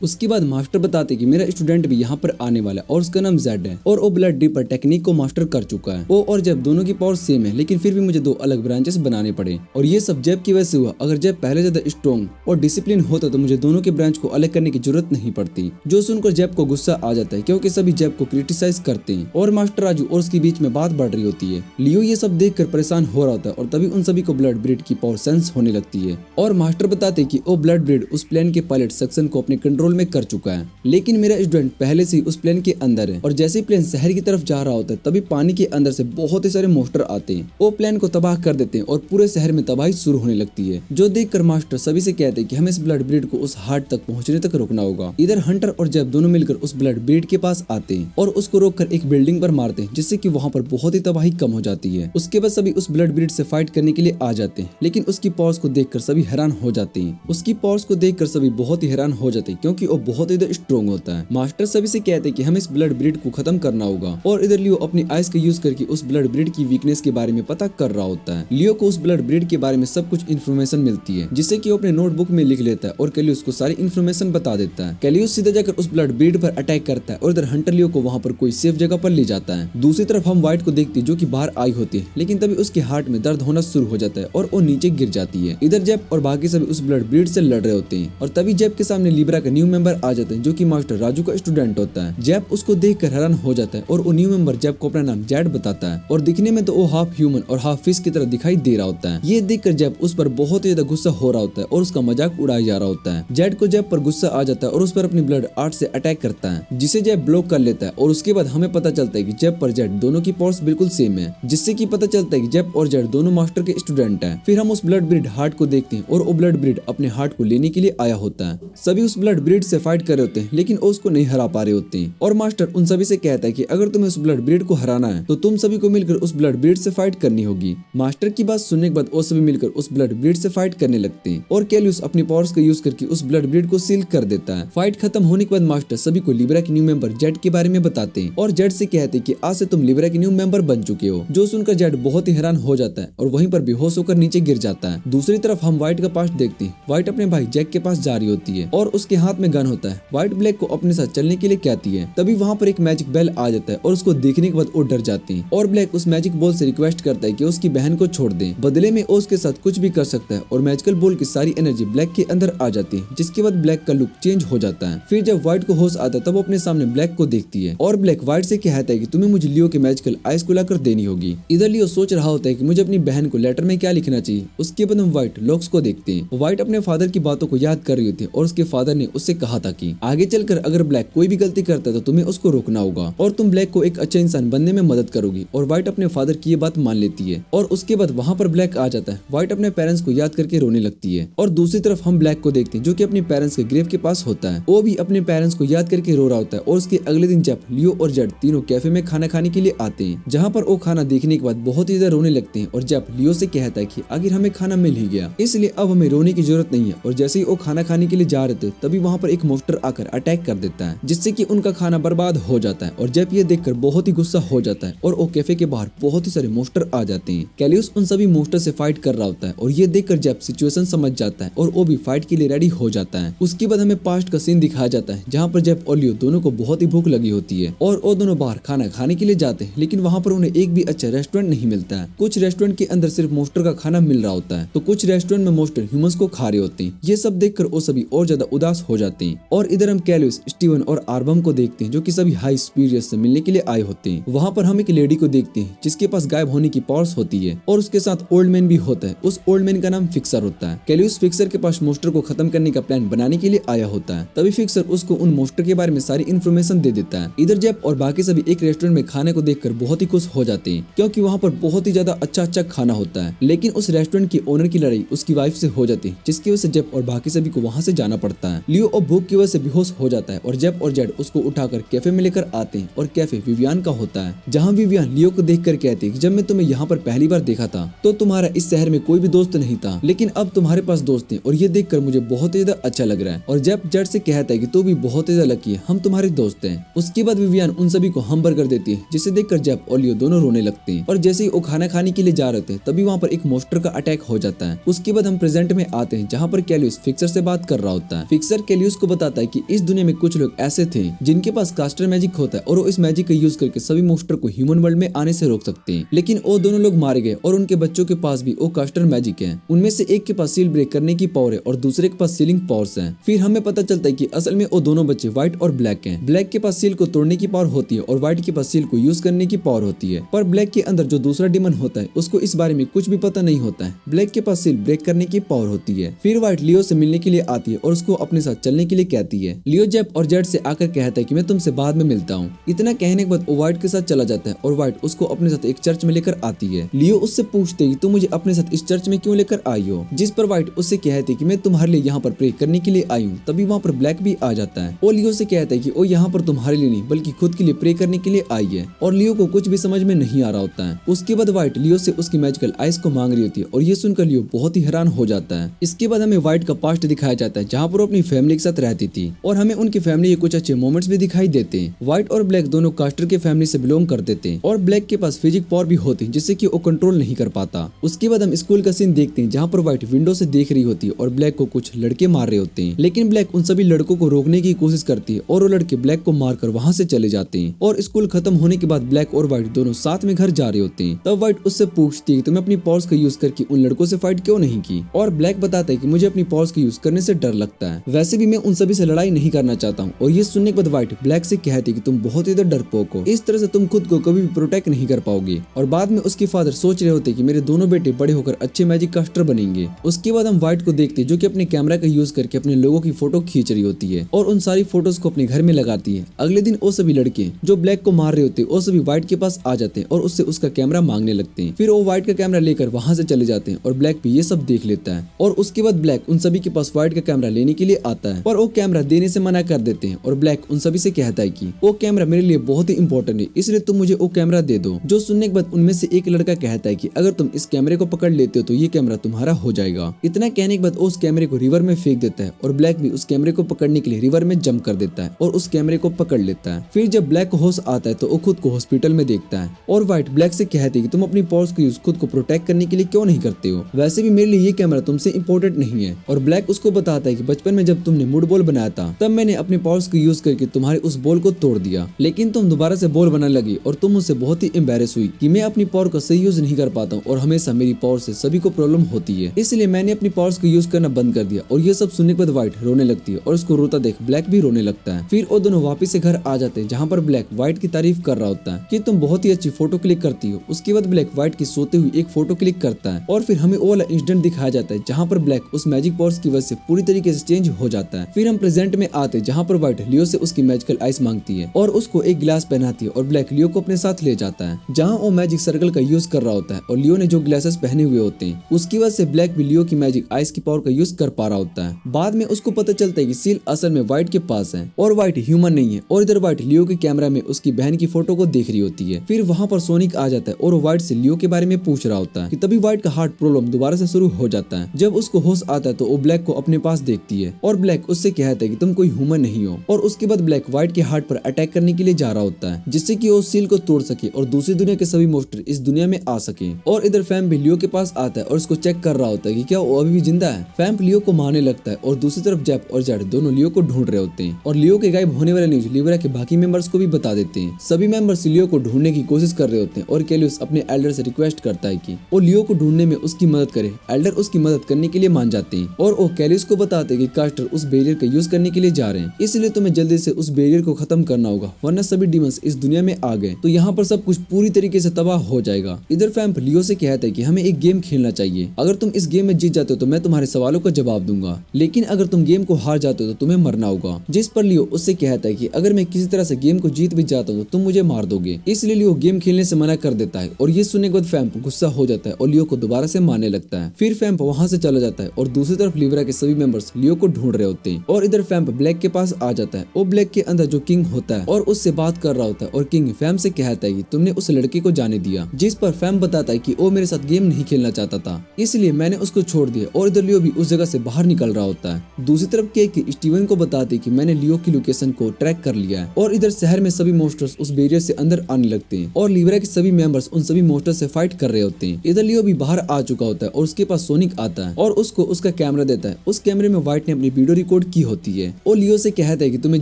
उसके बाद मास्टर बताते कि मेरा स्टूडेंट भी यहाँ पर आने वाला है और उसका नाम जेड है और वो ब्लड ड्रिपर टेक्निक को मास्टर कर चुका है। वो और जेब दोनों की पावर सेम है, लेकिन फिर भी मुझे दो अलग ब्रांचेस बनाने पड़े और ये सब जेब की वजह से हुआ। अगर जेब पहले ज्यादा स्ट्रॉन्ग और डिसिप्लिन होता तो मुझे दोनों के ब्रांच को अलग करने की जरूरत नहीं पड़ती। जो सुनकर जेब को गुस्सा आ जाता है क्योंकि सभी जेब को क्रिटिसाइज करते हैं और मास्टर राजू और उसके बीच में बात बढ़ रही होती है। लियो ये सब देखकर परेशान हो रहा होता है और तभी उन सभी को ब्लड ब्रीड की पावर सेंस होने लगती है और मास्टर बताते कि वो ब्लड ब्रीड उस प्लेन के पायलट सक्सन को अपने कंट्रोल में कर चुका है, लेकिन मेरा स्टूडेंट पहले से ही उस प्लेन के अंदर है। और जैसे ही प्लेन शहर की तरफ जा रहा होता है तभी पानी के अंदर से बहुत ही सारे मोस्टर आते हैं, वो प्लेन को तबाह कर देते हैं और पूरे शहर में तबाही शुरू होने लगती है। जो देखकर मास्टर सभी से कहते हैं कि हमें इस ब्लड ब्रीड को उस हार्ट तक पहुंचने तक रोकना होगा। इधर हंटर और जेब दोनों मिलकर उस ब्लड ब्रीड के पास आते हैं और उसको रोककर एक बिल्डिंग पर मारते हैं, जिससे कि वहां पर बहुत ही तबाही कम हो जाती है। उसके बाद सभी उस ब्लड ब्रीड से फाइट करने के लिए आ जाते हैं, लेकिन उसकी पावर्स को देखकर सभी हैरान हो जाते हैं। उसकी पावर्स को देखकर सभी बहुत ही हैरान हो जाते हैं क्योंकि वो बहुत ही स्ट्रॉन्ग होता है। मास्टर सभी से कहते हैं कि हमें इस ब्लड ब्रीड को खत्म करना होगा और इधर लियो अपनी आइज का यूज करके उस ब्लड ब्रीड की वीकनेस के बारे में पता कर रहा होता है। लियो को उस ब्लड ब्रीड के बारे में सब कुछ इन्फॉर्मेशन मिलती है, जिससे कि वो अपने नोटबुक में लिख लेता है और कैलियस को सारी इन्फॉर्मेशन बता देता है। कैलियस सीधा जाकर उस ब्लड ब्रीड पर अटैक करता है और इधर हंटर लियो को वहां पर कोई सेफ जगह पर ले जाता है। दूसरी तरफ हम व्हाइट को देखते हैं जो कि बाहर आई होती है, लेकिन तभी उसके हार्ट में दर्द होना शुरू हो जाता है और वो नीचे गिर जाती है। इधर जेब और बाकी सभी उस ब्लड ब्रीड से लड़ रहे होते हैं और तभी जेब के सामने लिब्रा का न्यू मेंबर आ जाता है जो कि मास्टर राजू का स्टूडेंट होता है। जेब उसको देखकर हैरान हो जाता है और वो न्यू मेंबर जेब को अपना नाम जेड बताता है और दिखने में तो वो हाफ ह्यूमन और हाफ फिश की तरह दिखाई दे रहा होता है। ये देखकर जेब उस पर बहुत ही ज्यादा गुस्सा हो रहा होता है और उसका मजाक उड़ाया जा रहा होता है। जेड को जेब पर गुस्सा आ जाता है और उस पर अपनी ब्लड आर्ट से अटैक करता है, जिसे जेब ब्लॉक कर लेता है और उसके बाद हमें पता चलता है कि जेब पर जेड दोनों की पावर्स बिल्कुल सेम है, जिससे कि पता चलता है कि जेब और जेड दोनों मास्टर के स्टूडेंट हैं। फिर हम उस ब्लड ब्रीड हार्ट को देखते हैं और वो ब्लड ब्रीड अपने हार्ट को लेने के लिए आया होता है। सभी उस ब्लड ब्रीड से फाइट कर रहे होते हैं, लेकिन वो उसको नहीं हरा पा रहे होते हैं और मास्टर उन सभी से कहता है कि अगर तुम्हें उस ब्लड ब्रीड को हराना है तो तुम सभी को मिलकर उस ब्लड ब्रीड से फाइट करनी होगी। मास्टर की बात सुनने के बाद वो सभी मिलकर उस ब्लड ब्रीड से फाइट करने लगते हैं और कैलियस अपनी पावर्स का यूज करके उस ब्लड ब्रीड को सील कर देता है। फाइट खत्म होने के बाद मास्टर सभी को लिब्रा के न्यू मेंबर जेड के बारे में बताते हैं और जेड से कहते हैं कि आज से तुम लिब्रा के न्यू मेंबर बन चुके हो। जो सुनकर जेड बहुत ही हैरान हो जाता है और वहीं पर बेहोश होकर नीचे गिर जाता है। दूसरी तरफ हम व्हाइट का पास्ट देखते हैं। व्हाइट अपने भाई जैक के पास जा रही होती है और उसके हाथ में गन होता है। व्हाइट ब्लैक को अपने साथ चलने के लिए कहती है, तभी वहाँ पर एक मैजिक बेल आ जाता है और उसको देखने के बाद वो डर जाती है और ब्लैक उस मैजिक बॉल से रिक्वेस्ट करता है कि उसकी बहन को छोड़ दे, बदले में वो उसके साथ कुछ भी कर सकता है और मैजिकल बॉल की सारी एनर्जी ब्लैक के अंदर आ जाती है, जिसके बाद ब्लैक का लुक चेंज हो जाता है। फिर जब व्हाइट को होश आता है तब वो अपने सामने ब्लैक को देखती है और ब्लैक व्हाइट से कहता है कि तुम्हें मुझे लियो के मैजिकल आइस को लाकर देनी होगी। इधर लियो सोच रहा होता है कि मुझे अपनी बहन को लेटर में क्या लिखना चाहिए। उसके बाद हम व्हाइट लॉक्स को देखते हैं। व्हाइट अपने फादर की बातों को याद कर रही होती है और उसके फादर ने उससे कहा था कि आगे चलकर अगर ब्लैक कोई भी गलती करता है तो तुम्हें उसको रोकना होगा और तुम ब्लैक को एक अच्छा इंसान बनने में मदद करोगी। और व्हाइट अपने फादर की ये बात मान लेती है और उसके बाद वहाँ पर ब्लैक आ जाता है। व्हाइट अपने पेरेंट्स को याद करके रोने लगती है और दूसरी तरफ हम ब्लैक को देखते हैं जो कि अपने पेरेंट्स के ग्रेव के पास होता है। वो भी अपने पेरेंट्स को याद करके रो रहा होता है और उसके अगले दिन जब लियो और जेड तीनों कैफे में खाना खाने के लिए आते हैं, जहाँ पर वो खाना देखने के बाद बहुत ही ज्यादा रोने लगते हैं और जब लियो से कहता है कि आखिर हमें खाना मिल ही गया, इसलिए अब हमें रोने की जरूरत नहीं है। और जैसे ही वो खाना खाने के लिए जा रहे थे तभी वहाँ पर एक मोस्टर आकर अटैक कर देता है, जिससे कि उनका खाना बर्बाद हो जाता है और जब ये देखकर बहुत ही गुस्सा हो जाता है और वो कैफे के बाहर बहुत ही सारे मोस्टर आ जाते हैं। कैलियस उन सभी मोस्टर से फाइट कर रहा होता है और ये देखकर जब सिचुएशन समझ जाता है और वो भी फाइट के लिए रेडी हो जाता है। उसके बाद हमें पास्ट का सीन दिखाया जाता है जहाँ पर जब और लियो दोनों को बहुत ही भूख लगी होती है और वो दोनों बाहर खाना खाने के लिए जाते हैं, लेकिन वहाँ पर उन्हें एक भी अच्छा रेस्टोरेंट नहीं मिलता है। कुछ रेस्टोरेंट के अंदर सिर्फ मोस्टर का खाना मिल रहा होता है तो कुछ रेस्टोरेंट में मोस्टर ह्यूमंस को खा रहे होते हैं। ये सब देखकर वो सभी और ज्यादा उदास हो जाते हैं और इधर हम कैलियस, स्टीवन और आर्बम को देखते हैं जो कि सभी हाई स्पीरियस से मिलने के लिए आए होते हैं। वहाँ पर हम एक लेडी को देखते हैं जिसके पास गायब होने की पावर्स होती है और उसके साथ ओल्ड मैन भी होता है। उस ओल्ड मैन का नाम फिक्सर होता है। कैलियस फिक्सर के पास मोस्टर को खत्म करने का प्लान बनाने के लिए आया होता है। तभी फिक्सर उसको उन मोस्टर के बारे में सारी इन्फॉर्मेशन दे देता है। इधर जेब और बाकी सभी एक रेस्टोरेंट में खाने को देखकर बहुत ही खुश हो जाते हैं क्योंकि वहाँ पर बहुत ही ज्यादा अच्छा खाना होता है। लेकिन उस रेस्टोरेंट की ओनर की लड़ाई उसकी वाइफ से हो जाती है, जिसकी वजह से जेब और बाकी सभी को वहाँ से जाना पड़ता है। लियो और भूख की वजह से बेहोश हो जाता है और जेब और जेड उसको उठाकर कैफे में लेकर आते हैं और कैफे विवियान का होता है, जहाँ विवियान लियो को देखकर कहती है कि जब मैं तुम्हें यहाँ पर पहली बार देखा था तो तुम्हारा इस शहर में कोई भी दोस्त नहीं था, लेकिन अब तुम्हारे पास दोस्त हैं और ये देखकर मुझे बहुत ही ज्यादा अच्छा लग रहा है। और जेब जेड से कहता है कि तू भी बहुत ही ज्यादा लकी है, हम तुम्हारे दोस्त हैं। उसके बाद विवियान उन सभी को हमबर्गर देती है, जिसे देखकर जेब और लियो दोनों रोने लगते हैं और जैसे ही वो खाना खाने के लिए जा रहे थे तभी वहाँ पर एक मोस्टर का अटैक हो जाता है। उसके बाद हम प्रेजेंट में आते हैं जहाँ पर कैलियस फिक्सर से बात कर रहा होता है। फिक्सर कैलियस उसको बताता है कि इस दुनिया में कुछ लोग ऐसे थे जिनके पास कास्टर मैजिक होता है और वो इस मैजिक का यूज करके सभी मॉन्स्टर को ह्यूमन वर्ल्ड में आने से रोक सकते हैं। लेकिन वो दोनों लोग मारे गए और उनके बच्चों के पास भी वो कास्टर मैजिक है। उनमें से एक के पास सील ब्रेक करने की पावर है और दूसरे के पास सीलिंग पावर्स है। फिर हमें पता चलता है कि असल में वो दोनों बच्चे व्हाइट और ब्लैक हैं। ब्लैक के पास सील को तोड़ने की पावर होती है और व्हाइट के पास सील को यूज करने की पावर होती है। पर ब्लैक के अंदर जो दूसरा डिमन होता है उसको इस बारे में कुछ भी पता नहीं होता है। ब्लैक के पास सील ब्रेक करने की पावर होती है। फिर व्हाइट लियो से मिलने के लिए आती है और उसको अपने साथ चलने के लिए कहती है। लियो जेप और जेड से आकर कहता है कि मैं तुमसे बाद में मिलता हूँ। इतना कहने के बाद वो व्हाइट के साथ चला जाता है और व्हाइट उसको अपने साथ एक चर्च में लेकर आती है। लियो उससे पूछते कि तुम मुझे अपने साथ इस चर्च में क्यों लेकर आई हो, जिस पर व्हाइट उससे कहती कि मैं तुम्हारे लिए यहाँ पर प्रे करने के लिए आई हूँ। तभी वहाँ पर ब्लैक भी आ जाता है और लियो से कहता है कि वो यहाँ पर तुम्हारे लिए नहीं बल्कि खुद के लिए प्रे करने के लिए आई है। और लियो को कुछ भी समझ में नहीं आ रहा होता है। उसके बाद व्हाइट लियो से उसकी मैजिकल आइस को मांग रही होती है और ये सुनकर लियो बहुत ही हैरान हो जाता है। इसके बाद हमें व्हाइट का पास्ट दिखाया जाता है जहाँ पर वो अपनी फैमिली के साथ रहती थी और हमें उनकी फैमिली के कुछ अच्छे मोमेंट्स भी दिखाई देते हैं। व्हाइट और ब्लैक दोनों कास्टर के फैमिली से बिलोंग करते थे और ब्लैक के पास फिजिक पावर भी होती है जिससे कि वो कंट्रोल नहीं कर पाता। उसके बाद हम स्कूल का सीन देखते हैं जहाँ पर व्हाइट विंडो से देख रही होती है और ब्लैक को कुछ लड़के मार रहे होते हैं। लेकिन ब्लैक उन सभी लड़कों को रोकने की कोशिश करती है और वो लड़के ब्लैक को मारकर वहाँ से चले जाते हैं। और स्कूल खत्म होने के बाद ब्लैक और व्हाइट दोनों साथ में घर जा रहे होते हैं। तब व्हाइट उससे पूछती है तुमने अपनी पावर्स का यूज करके उन लड़कों से फाइट क्यों नहीं की। और ब्लैक बताता है कि मुझे अपनी पावर्स का यूज करने से डर लगता है, वैसे भी मैं उन सभी से लड़ाई नहीं करना चाहता हूँ। और ये सुनने के बाद व्हाइट ब्लैक से कहती है कि तुम बहुत ही डरपोक हो, इस तरह से तुम खुद को कभी भी प्रोटेक्ट नहीं कर पाओगे। और बाद में उसके फादर सोच रहे होते कि मेरे दोनों बेटे बड़े होकर अच्छे मैजिक कास्टर बनेंगे। उसके बाद हम व्हाइट को देखते जो कि अपने कैमरा का यूज करके अपने लोगों की फोटो खींच रही होती है और उन सारी फोटोज को अपने घर में लगाती है। अगले दिन वो सभी लड़के जो ब्लैक को मार रहे होते वो सभी व्हाइट के पास आ जाते हैं और उससे उसका कैमरा मांगने लगते हैं। फिर वो व्हाइट का कैमरा लेकर वहां से चले जाते हैं और ब्लैक भी ये सब देख लेता है। और उसके बाद ब्लैक उन सभी के पास व्हाइट का कैमरा लेने के लिए आता है पर वो कैमरा देने से मना कर देते हैं। और ब्लैक उन सभी से कहता है कि वो कैमरा मेरे लिए बहुत ही इंपॉर्टेंट है, इसलिए तुम मुझे वो कैमरा दे दो। जो सुनने के बाद उनमें से एक लड़का कहता है कि अगर तुम इस कैमरे को पकड़ लेते हो तो ये कैमरा तुम्हारा हो जाएगा। इतना कहने के बाद उस कैमरे को रिवर में फेंक देता है और ब्लैक भी उस कैमरे को पकड़ने के लिए रिवर में जंप कर देता है और उस कैमरे को पकड़ लेता है। फिर जब ब्लैक को होश आता है तो वो खुद को हॉस्पिटल में देखता है और व्हाइट ब्लैक से कहती है कि तुम अपनी पावर्स को यूज खुद को प्रोटेक्ट करने के लिए क्यों नहीं करते हो, वैसे भी मेरे लिए ये कैमरा तुमसे इंपॉर्टेंट नहीं है। और ब्लैक उसको बताता है कि बचपन में जब तुमने मुड बॉल बनाया था तब मैंने अपने पावर्स को यूज करके तुम्हारे उस बॉल को तोड़ दिया, लेकिन तुम दोबारा से बॉल बनाने लगी और तुम मुझसे बहुत ही एम्बैरेस हुई कि मैं अपनी पावर का सही यूज नहीं कर पाता हूँ और हमेशा मेरी पावर से सभी को प्रॉब्लम होती है, इसलिए मैंने अपनी पावर्स को यूज करना बंद कर दिया। और ये सब सुनने के बाद व्हाइट रोने लगती है और उसको रोता देख ब्लैक भी रोने लगता है। फिर वो दोनों वापस से घर आ जाते हैं जहाँ पर ब्लैक व्हाइट की तारीफ कर रहा होता है कि तुम बहुत ही अच्छी फोटो क्लिक करती हो। उसके बाद ब्लैक व्हाइट की सोते हुए एक फोटो क्लिक करता है और फिर हमें वो वाला इंसिडेंट दिखाया जाता है जहाँ पर ब्लैक उस मैजिक पावर्स की वजह से पूरी तरीके से चेंज हो जाता है। फिर हम प्रेजेंट में आते हैं जहाँ पर व्हाइट लियो से उसकी मैजिकल आइस मांगती है और उसको एक गिलास पहनाती है और ब्लैक लियो को अपने साथ ले जाता है जहाँ वो मैजिक सर्कल का यूज कर रहा होता है और लियो ने जो ग्लासेस पहने हुए होते हैं उसकी वजह से ब्लैक भी लियो की मैजिक आइस की पावर का यूज कर पा रहा होता है। बाद में उसको पता चलता है कि सील असल में व्हाइट के पास है और व्हाइट ह्यूमन नहीं है। और इधर व्हाइट लियो के कैमरा में उसकी बहन की फोटो को देख रही होती है। फिर वहाँ पर सोनिक आ जाता है और व्हाइट से लियो के बारे में पूछ रहा होता है कि तभी व्हाइट का हार्ट प्रॉब्लम दोबारा से शुरू हो जाता है। जब उसको होश आता है तो वो ब्लैक को अपने पास देखती है और ब्लैक उससे कहता है कि तुम कोई ह्यूमन नहीं हो। और उसके बाद ब्लैक व्हाइट के हार्ट पर अटैक करने के लिए जा रहा होता है जिससे कि वो सील को तोड़ सके और दूसरी दुनिया के सभी मॉन्स्टर इस दुनिया में आ सके। और इधर फैम भी लियो के पास आता है और उसको चेक कर रहा होता है कि क्या वो अभी भी जिंदा है। फैम लियो को मारने लगता है और दूसरी तरफ जेप और जेड दोनों लियो को ढूंढ रहे होते हैं और लियो के गायब होने वाले न्यूज लिब्रा के बाकी मेंबर्स को भी बता देते हैं। सभी मेंबर्स लियो को ढूंढने की कोशिश कर रहे होते हैं और कैलियस अपने एल्डर से रिक्वेस्ट करता है कि वो लियो को ढूंढने में उसकी मदद करे। एल्डर उसकी मदद करने के लिए मान जाते हैं और वो कैलियस को बताते हैं कि कास्टर उस बैरियर का यूज करने के लिए जा रहे हैं, इसलिए तुम्हें जल्दी से उस बैरियर को खत्म करना होगा वरना सभी डिमंस इस दुनिया में आ गए तो यहाँ पर सब कुछ पूरी तरीके से तबाह हो जाएगा। इधर फैम लियो से कहता है कि हमें एक गेम खेलना चाहिए, अगर तुम इस गेम में जीत जाते हो तो मैं तुम्हारे सवालों का जवाब दूंगा, लेकिन अगर तुम गेम को हार जाते हो तो तुम्हें मरना होगा। जिस पर लियो उससे कहता है कि अगर मैं किसी तरह से गेम को जीत भी जाता हूँ तो तुम मुझे मार दोगे, इसलिए लियो गेम खेलने से मना कर देता है। और ये सुनने के बाद फैम्प गुस्सा हो जाता है और लियो को दोबारा से मारने लगता है। फिर फैम्प वहाँ से चला जाता है और दूसरी तरफ लिब्रा के सभी मेंबर्स लियो को ढूंढ रहे होते हैं। और इधर फैम्प ब्लैक के पास आ जाता है। वो ब्लैक के अंदर जो किंग होता है और उससे बात कर रहा होता है और किंग फैम से कहता है कि तुमने उस लड़के को जाने दिया, जिस पर फैम बताता है कि वो मेरे साथ गेम नहीं खेलना चाहता था इसलिए मैंने उसको छोड़ दिया। और इधर लियो भी उस जगह से बाहर निकल रहा होता है। दूसरी तरफ केक स्टीवन को बताते कि मैंने लियो की लोकेशन को ट्रैक कर लिया है और इधर शहर में सभी मॉन्स्टर्स उस बैरियर से अंदर आने लगते हैं और लिब्रा के सभी मेंबर्स उन सभी मॉन्स्टर्स से फाइट कर रहे होते हैं। इधर लियो भी बाहर आ चुका होता है और उसके पास सोनिक आता है और उसको उसका कैमरा देता है। उस कैमरे में व्हाइट ने अपनी वीडियो रिकॉर्ड कोड की होती है और लियो से कहता है कि तुम्हें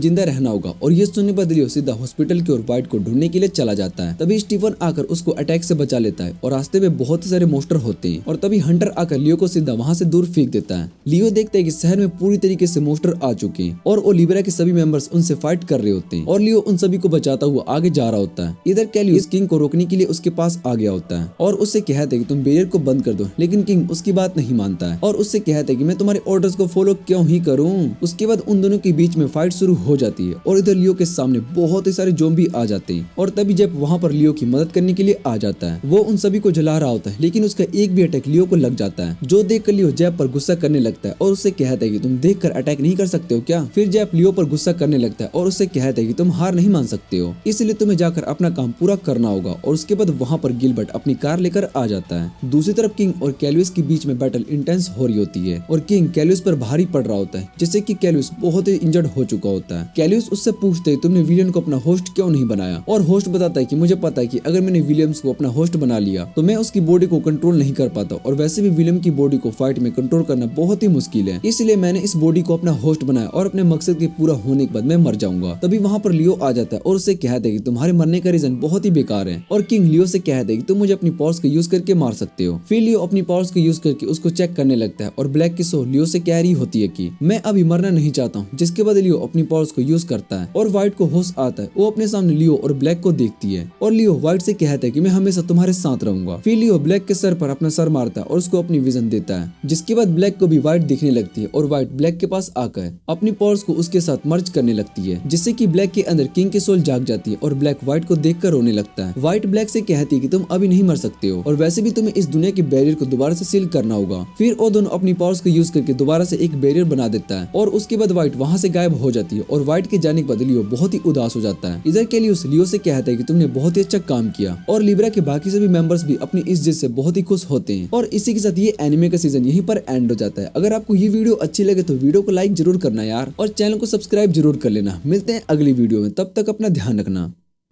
जिंदा रहना होगा। और ये सुनने पर लियो सीधा हॉस्पिटल की ओर वाइट को ढूंढने के लिए चला जाता है। तभी स्टीफन आकर उसको अटैक से बचा लेता है और रास्ते में बहुत सारे मोस्टर होते हैं और तभी हंटर आकर लियो को सीधा वहां से दूर फेंक देता है। लियो देखता है कि शहर में पूरी तरीके से मोस्टर आ चुके हैं और ओलिवेरा के सभी मेंबर्स उनसे फाइट कर रहे होते हैं और लियो उन सभी को बचाता हुआ आगे जा रहा होता है। इधर कैलियस किंग को रोकने के लिए उसके पास आ गया होता है और उससे कहता है कि तुम बैरियर को बंद कर दो, लेकिन किंग उसकी बात नहीं मानता है और उससे कहता है कि मैं तुम्हारे ऑर्डर्स को फॉलो क्यों ही करूं। उसके बाद उन दोनों के बीच में फाइट शुरू हो जाती है और इधर लियो के सामने बहुत ही सारे ज़ॉम्बी आ जाते हैं और तभी जब वहां पर लियो की मदद करने के लिए आ जाता है। वो उन सभी को जला रहा होता है लेकिन उसका एक भी अटैक लियो को लग जाता है, जो देखकर लियो जैप पर गुस्सा करने लगता है और उससे कहता है कि तुम देखकर अटैक नहीं कर सकते हो क्या। फिर जैप लियो पर गुस्सा करने लगता है और उससे कहता है कि तुम हार नहीं मान सकते हो, इसलिए तुम्हें जाकर अपना काम पूरा करना होगा। और उसके बाद वहां पर गिलबर्ट अपनी कार लेकर आ जाता है। दूसरी तरफ किंग और कैलियस के बीच में बैटल इंटेंस हो रही होती है और किंग कैलियस पर भारी पड़ रहा होता है, जिससे कि कैलियस बहुत ही इंजर्ड हो चुका होता है। कैलियस उससे पूछते है तुमने विलियम को अपना होस्ट क्यों नहीं बनाया, और होस्ट बताता है कि मुझे पता है कि अगर मैंने विलियम्स को अपना होस्ट बना लिया तो मैं उसकी बॉडी को कंट्रोल नहीं कर पाता और वैसे भी विलियम की बॉडी को फाइट में कंट्रोल करना बहुत ही मुश्किल है, इसलिए मैंने इस बॉडी को अपना होस्ट बनाया और अपने मकसद के पूरा होने के बाद मैं मर जाऊंगा। तभी वहां पर लियो आ जाता है और उससे कहता है कि तुम्हारे मरने का रीजन बहुत ही बेकार है और किंग लियो से कहता है कि तुम मुझे अपनी पावर्स का यूज करके मार सकते हो। फिर लियो अपनी पावर्स का यूज करके उसको चेक करने लगता है और ब्लैक की सो लियो से कह रही होती है कि मैं अभी मरना नहीं चाहता हूँ, जिसके बाद लियो अपनी पावर्स को यूज करता है और व्हाइट को होश आता है। वो अपने सामने लियो और ब्लैक को देखती है और लियो व्हाइट से कहता है कि मैं हमेशा तुम्हारे साथ रहूंगा। फिर लियो ब्लैक के सर पर अपना सर मारता है और उसको अपनी विजन देता है, जिसके बाद ब्लैक को भी व्हाइट दिखने लगती है और व्हाइट ब्लैक के पास आकर अपनी पावर्स को उसके साथ मर्ज करने लगती है, जिससे कि ब्लैक के अंदर किंग की सोल जाग जाती है और ब्लैक व्हाइट को देखकर रोने लगता है। व्हाइट ब्लैक से कहती है कि तुम अभी नहीं मर सकते हो और वैसे भी तुम्हें इस दुनिया के बैरियर को दोबारा से सील करना होगा। फिर वो दोनों अपनी पावर्स को यूज करके दोबारा से एक बैरियर बना देता है और उसके बाद व्हाइट वहां से गायब हो जाती है और व्हाइट के जाने के बाद लियो बहुत ही उदास हो जाता है। इधर कैलियस लियो से कहता है कि तुमने बहुत ही अच्छा काम किया और लिब्रा के बाकी सभी मेंबर्स भी अपनी इस जीत से बहुत ही खुश होते हैं। और इसी के साथ ये एनिमे का सीजन यहीं पर एंड हो जाता है। अगर आपको ये वीडियो अच्छी लगे तो वीडियो को लाइक जरूर करना यार और चैनल को सब्सक्राइब जरूर कर लेना। मिलते हैं अगली वीडियो में, तब तक अपना ध्यान रखना।